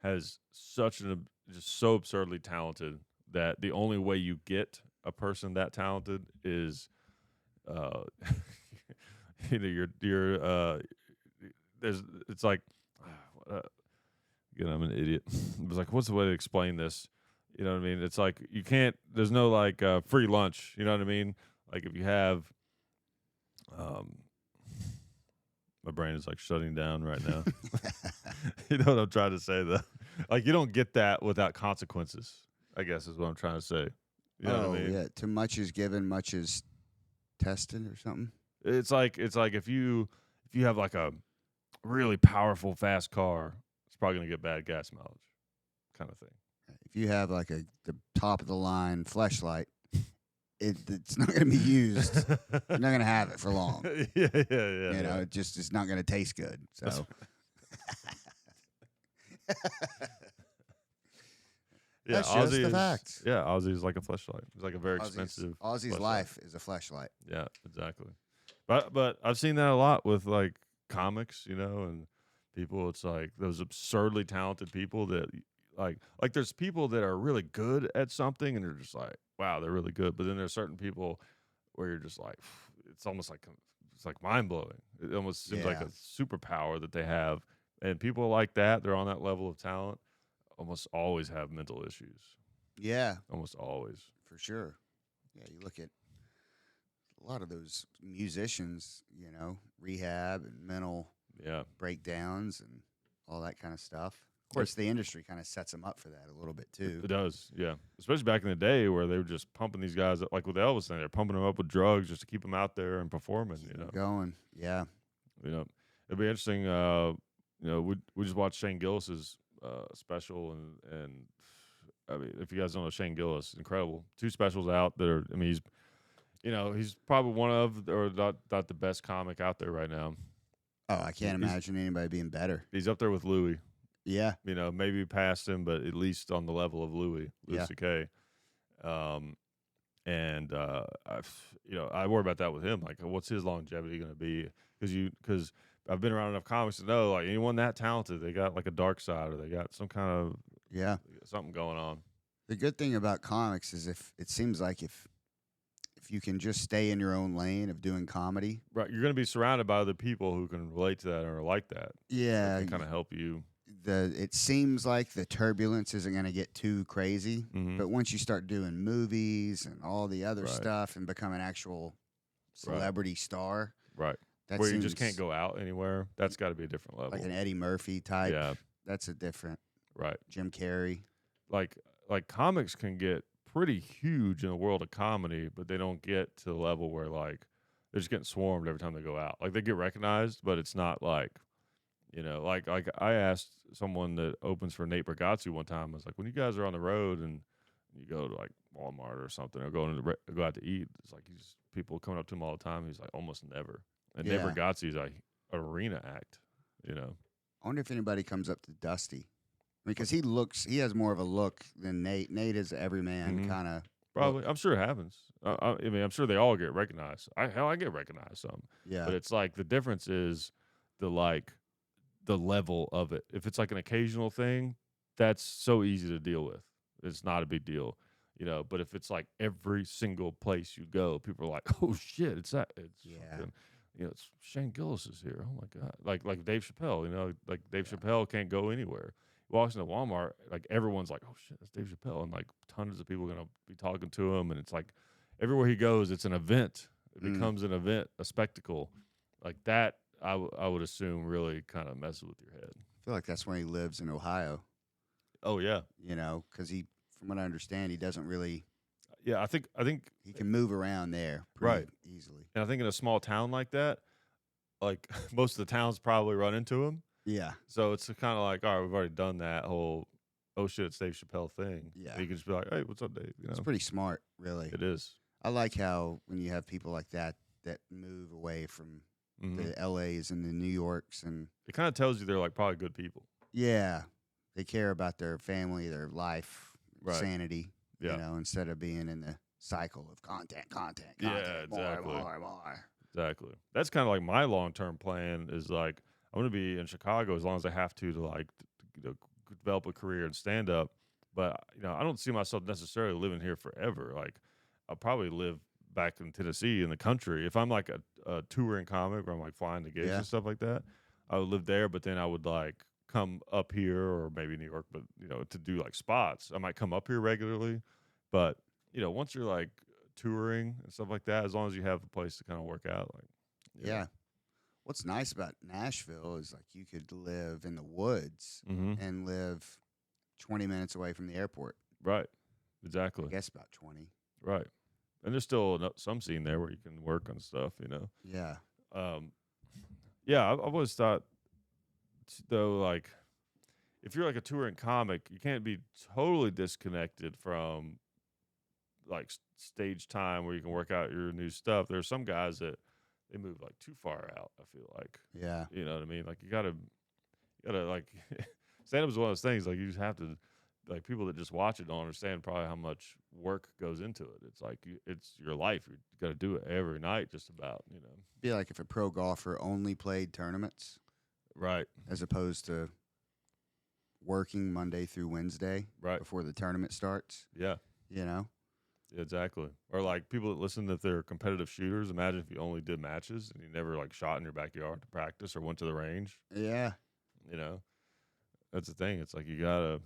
has just so absurdly talented that the only way you get a person that talented is you're there's it's like again, I'm an idiot. It was like, what's the way to explain this? You know what I mean? It's like you can't. There's no like free lunch. You know what I mean? Like if you have, my brain is like shutting down right now. You know what I'm trying to say though? Like you don't get that without consequences. I guess is what I'm trying to say. You know what I mean? Yeah. Too much is given, much is tested or something. It's like if you have like a really powerful fast car, it's probably gonna get bad gas mileage, kind of thing. If you have like the top of the line fleshlight, it's not going to be used. You're not going to have it for long. Yeah. You know, it just it's not going to taste good. So. Yeah, That's just the is, facts. Yeah, Ozzy's like a fleshlight. It's like a very expensive. Ozzy's fleshlight. life is a fleshlight. Yeah, exactly. But I've seen that a lot with like comics, you know, and people. It's like those absurdly talented people that like there's people that are really good at something and they're just like, wow, they're really good. But then there's certain people where you're just like, it's almost like it's like mind blowing. It almost seems like a superpower that they have. And people like that, they're on that level of talent, almost always have mental issues. Yeah, Almost always. for sure. Yeah, you look at a lot of those musicians, you know, rehab and mental breakdowns and all that kind of stuff. Of course, the industry kind of sets them up for that a little bit too. It does, yeah. Especially back in the day where they were just pumping these guys up, like with Elvis, they're pumping them up with drugs just to keep them out there and performing. Keep you know, going. Yeah. You know, it'd be interesting. You know, we just watched Shane Gillis's special, and I mean, if you guys don't know Shane Gillis, incredible. 2 specials out that are. I mean, he's probably one of, or not the best comic out there right now. Oh, I can't imagine anybody being better. He's up there with Louis. Yeah. You know, maybe past him, but at least on the level of Louis C.K. And I worry about that with him. Like, what's his longevity going to be? Because I've been around enough comics to know, like, anyone that talented, they got like a dark side, or they got some kind of something going on. The good thing about comics is if you can just stay in your own lane of doing comedy, right? You're going to be surrounded by other people who can relate to that or like that. Yeah, can kind of help you. It seems like the turbulence isn't going to get too crazy, but once you start doing movies and all the other stuff and become an actual celebrity star, right? Where you just can't go out anywhere. That's got to be a different level, like an Eddie Murphy type. Yeah, that's a different. Right. Jim Carrey. Like comics can get pretty huge in the world of comedy, but they don't get to the level where like they're just getting swarmed every time they go out. Like they get recognized, but it's not like like I asked someone that opens for Nate Bargatze one time. I was like, when you guys are on the road and you go to like Walmart or something or go out to eat, it's like he's people coming up to him all the time. He's like almost never. And Nate Yeah. Bargatze's like an arena act, you know. I wonder if anybody comes up to Dusty. I mean, because he has more of a look than Nate. Nate is everyman Mhm. kind of look. Probably, I'm sure it happens. I mean, I'm sure they all get recognized. I get recognized some, Yeah. but it's like the difference is the like the level of it. If it's like an occasional thing, that's so easy to deal with. It's not a big deal, But if it's like every single place you go, people are like, "Oh shit, it's that." It's Yeah. fucking, it's Shane Gillis is here. Oh my god, like Dave Chappelle. Like Dave Yeah. Chappelle can't go anywhere. He walks into Walmart, like everyone's like, "Oh shit, that's Dave Chappelle," and like tons of people are gonna be talking to him, and it's like everywhere he goes, it's an event. It Mm. becomes an event, a spectacle, like that. I would assume really kind of messes with your head. I feel like that's when he lives in Ohio. Oh yeah, Because from what I understand, he doesn't really. yeah. I think He can move around there right, pretty easily. and I think in a small town like that, like most of the towns probably run into him. Yeah. So it's kind of like, all right, we've already done that whole oh shit, it's Dave Chappelle thing. Yeah. And you can just be like, hey, what's up, Dave? It's pretty smart, really. It is. I like how when you have people like that move away from the LAs and the New Yorks and It kind of tells you they're like probably good people. yeah, they care about their family, their life, Right. sanity, Yeah. instead of being in the cycle of content, Yeah, exactly. more. Exactly. That's kind of like my long term plan is like I'm going to be in Chicago as long as I have to like develop a career in stand up. But I don't see myself necessarily living here forever. Like I'll probably live back in Tennessee in the country. If I'm like a touring comic where I'm like flying to gigs Yeah. and stuff like that, I would live there. But then I would like come up here or maybe New York, but to do like spots. I might come up here regularly, but once you're like touring and stuff like that, as long as you have a place to kind of work out, like Yeah. What's nice about Nashville is like you could live in the woods Mm-hmm. and live 20 minutes away from the airport. Right, exactly, I guess about 20. right. And there's still some scene there where you can work on stuff. Yeah. Yeah, I've always thought though, like if you're like a touring comic, you can't be totally disconnected from like stage time where you can work out your new stuff. There's some guys that they move like too far out. I feel like, Yeah. you know what I mean? Like you gotta like stand up is one of those things. Like you just have to like people that just watch it don't understand probably how much work goes into it. It's like it's your life. You got to do it every night, just about. Be like if a pro golfer only played tournaments Right. as opposed to working Monday through Wednesday Right. before the tournament starts, Yeah. Exactly. Or like people that listen if they're competitive shooters. Imagine if you only did matches and you never like shot in your backyard to practice or went to the range. Yeah. That's the thing. It's like you gotta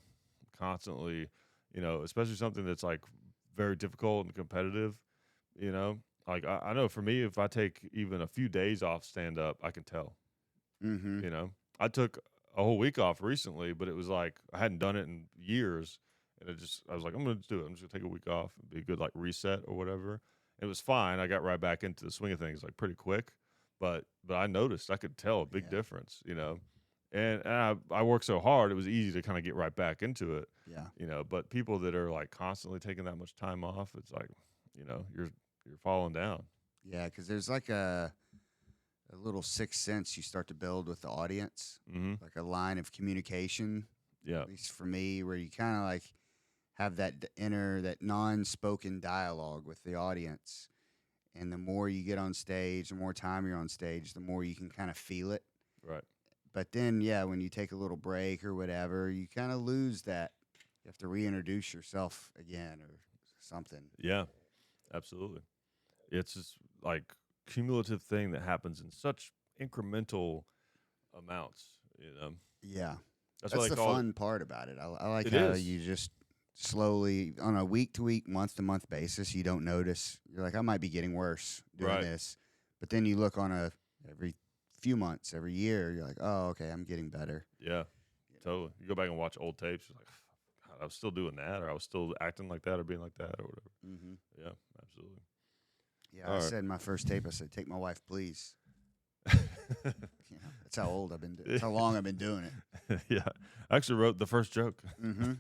constantly, especially something that's like very difficult and competitive. Like I know for me, if I take even a few days off stand up, I can tell. Mm-hmm. I took a whole week off recently, but it was like I hadn't done it in years. And I was like, I'm going to do it. I'm just going to take a week off. It'd be a good like reset or whatever. And it was fine. I got right back into the swing of things like pretty quick. But I noticed, I could tell a big difference. And I worked so hard, it was easy to kind of get right back into it. Yeah. But people that are like constantly taking that much time off, it's like, you're falling down. Yeah, because there's like a little sixth sense you start to build with the audience, Mm-hmm. like a line of communication, Yeah. at least for me, where you kind of like have that non-spoken dialogue with the audience. And the more you get on stage, the more time you're on stage, the more you can kind of feel it. Right. But then, yeah, when you take a little break or whatever, you kind of lose that. You have to reintroduce yourself again or something. Yeah. Absolutely. It's just like cumulative thing that happens in such incremental amounts. Yeah. That's That's what I the call fun part about it. I like It how is. you just slowly, on a week-to-week, month-to-month basis, you don't notice. You're like, I might be getting worse doing Right. this. But then you look on every few months, every year, you're like, oh, okay, I'm getting better. Yeah, totally. You go back and watch old tapes, you're like, God, I was still doing that, or I was still acting like that, or being like that, or whatever. Mm-hmm. Yeah, absolutely. Yeah, I All said in my first tape, I said, "Take my wife, please." right. That's how old I've been. That's how long I've been doing it. Yeah, I actually wrote the first joke. Mm-hmm.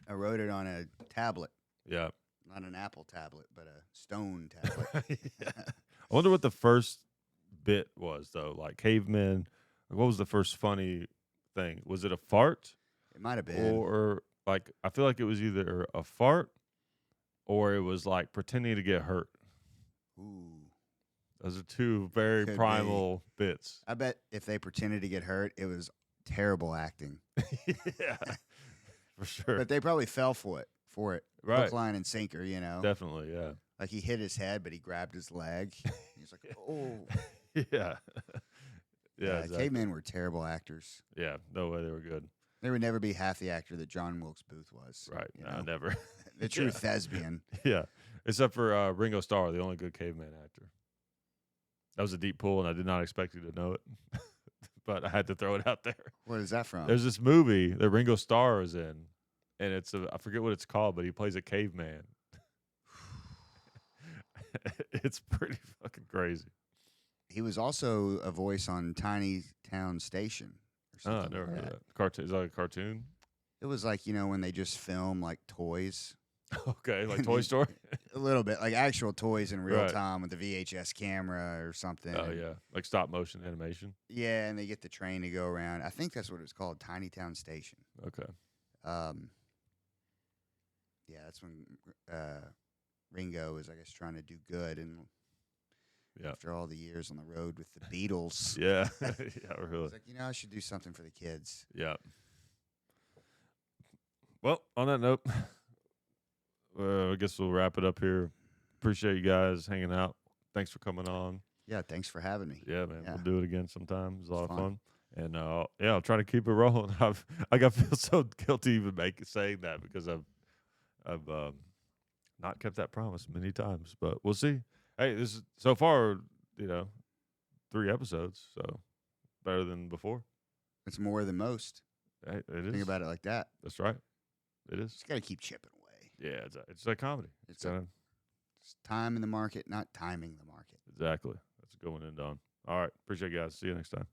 I wrote it on a tablet, Yeah. not an Apple tablet, but a stone tablet. Yeah. I wonder what the first bit was though. Like cavemen. Like, what was the first funny thing? Was it a fart, It might have been. or like I feel like it was either a fart or it was like pretending to get hurt. Ooh, Those are two very could be. primal bits. I bet if they pretended to get hurt, it was terrible acting. Yeah, for sure. But they probably fell for it. For it, hook, Right. line, and sinker. You know, Definitely. Yeah. like he hit his head, but he grabbed his leg. He's like, "Oh, Yeah. Yeah. yeah." Exactly. Cavemen were terrible actors. Yeah. No way they were good. They would never be half the actor that John Wilkes Booth was. Right. You No, know, never. the true Yeah. thespian. Yeah. Except for Ringo Starr, the only good caveman actor. That was a deep pull, and I did not expect you to know it, but I had to throw it out there. What is that from? There's this movie that Ringo Starr is in, and I forget what it's called, but he plays a caveman. It's pretty fucking crazy. He was also a voice on Tiny Town Station or Oh, I something never like heard of that. that. Cartoon? Is that a cartoon? It was like, when they just film like toys. Okay, like And Toy they- Story. A little bit, like actual toys in real Right. time with the VHS camera or something. Oh and- yeah, like stop motion animation. Yeah, and they get the train to go around. I think that's what it was called, Tiny Town Station. Okay. Yeah, that's when Ringo was, I guess, trying to do good, and Yeah. after all the years on the road with the Beatles, Yeah. Yeah. Really. he's like, I should do something for the kids. Yeah. Well, on that note, I guess we'll wrap it up here. Appreciate you guys hanging out. Thanks for coming on. Yeah, thanks for having me. Yeah, man. Yeah. We'll do it again sometime. It was a lot of fun. fun. And yeah, I'll try to keep it rolling. I feel so guilty even saying that because I've not kept that promise many times. But we'll see. Hey, this is so far, 3 episodes, so better than before. It's more than most. Hey, it is. Think about it like that. That's right. It is. Just got to keep chipping away. Yeah, it's like comedy. It's Kinda- It's time in the market, not timing the market. exactly. That's a good one to end on. All right. Appreciate you guys. See you next time.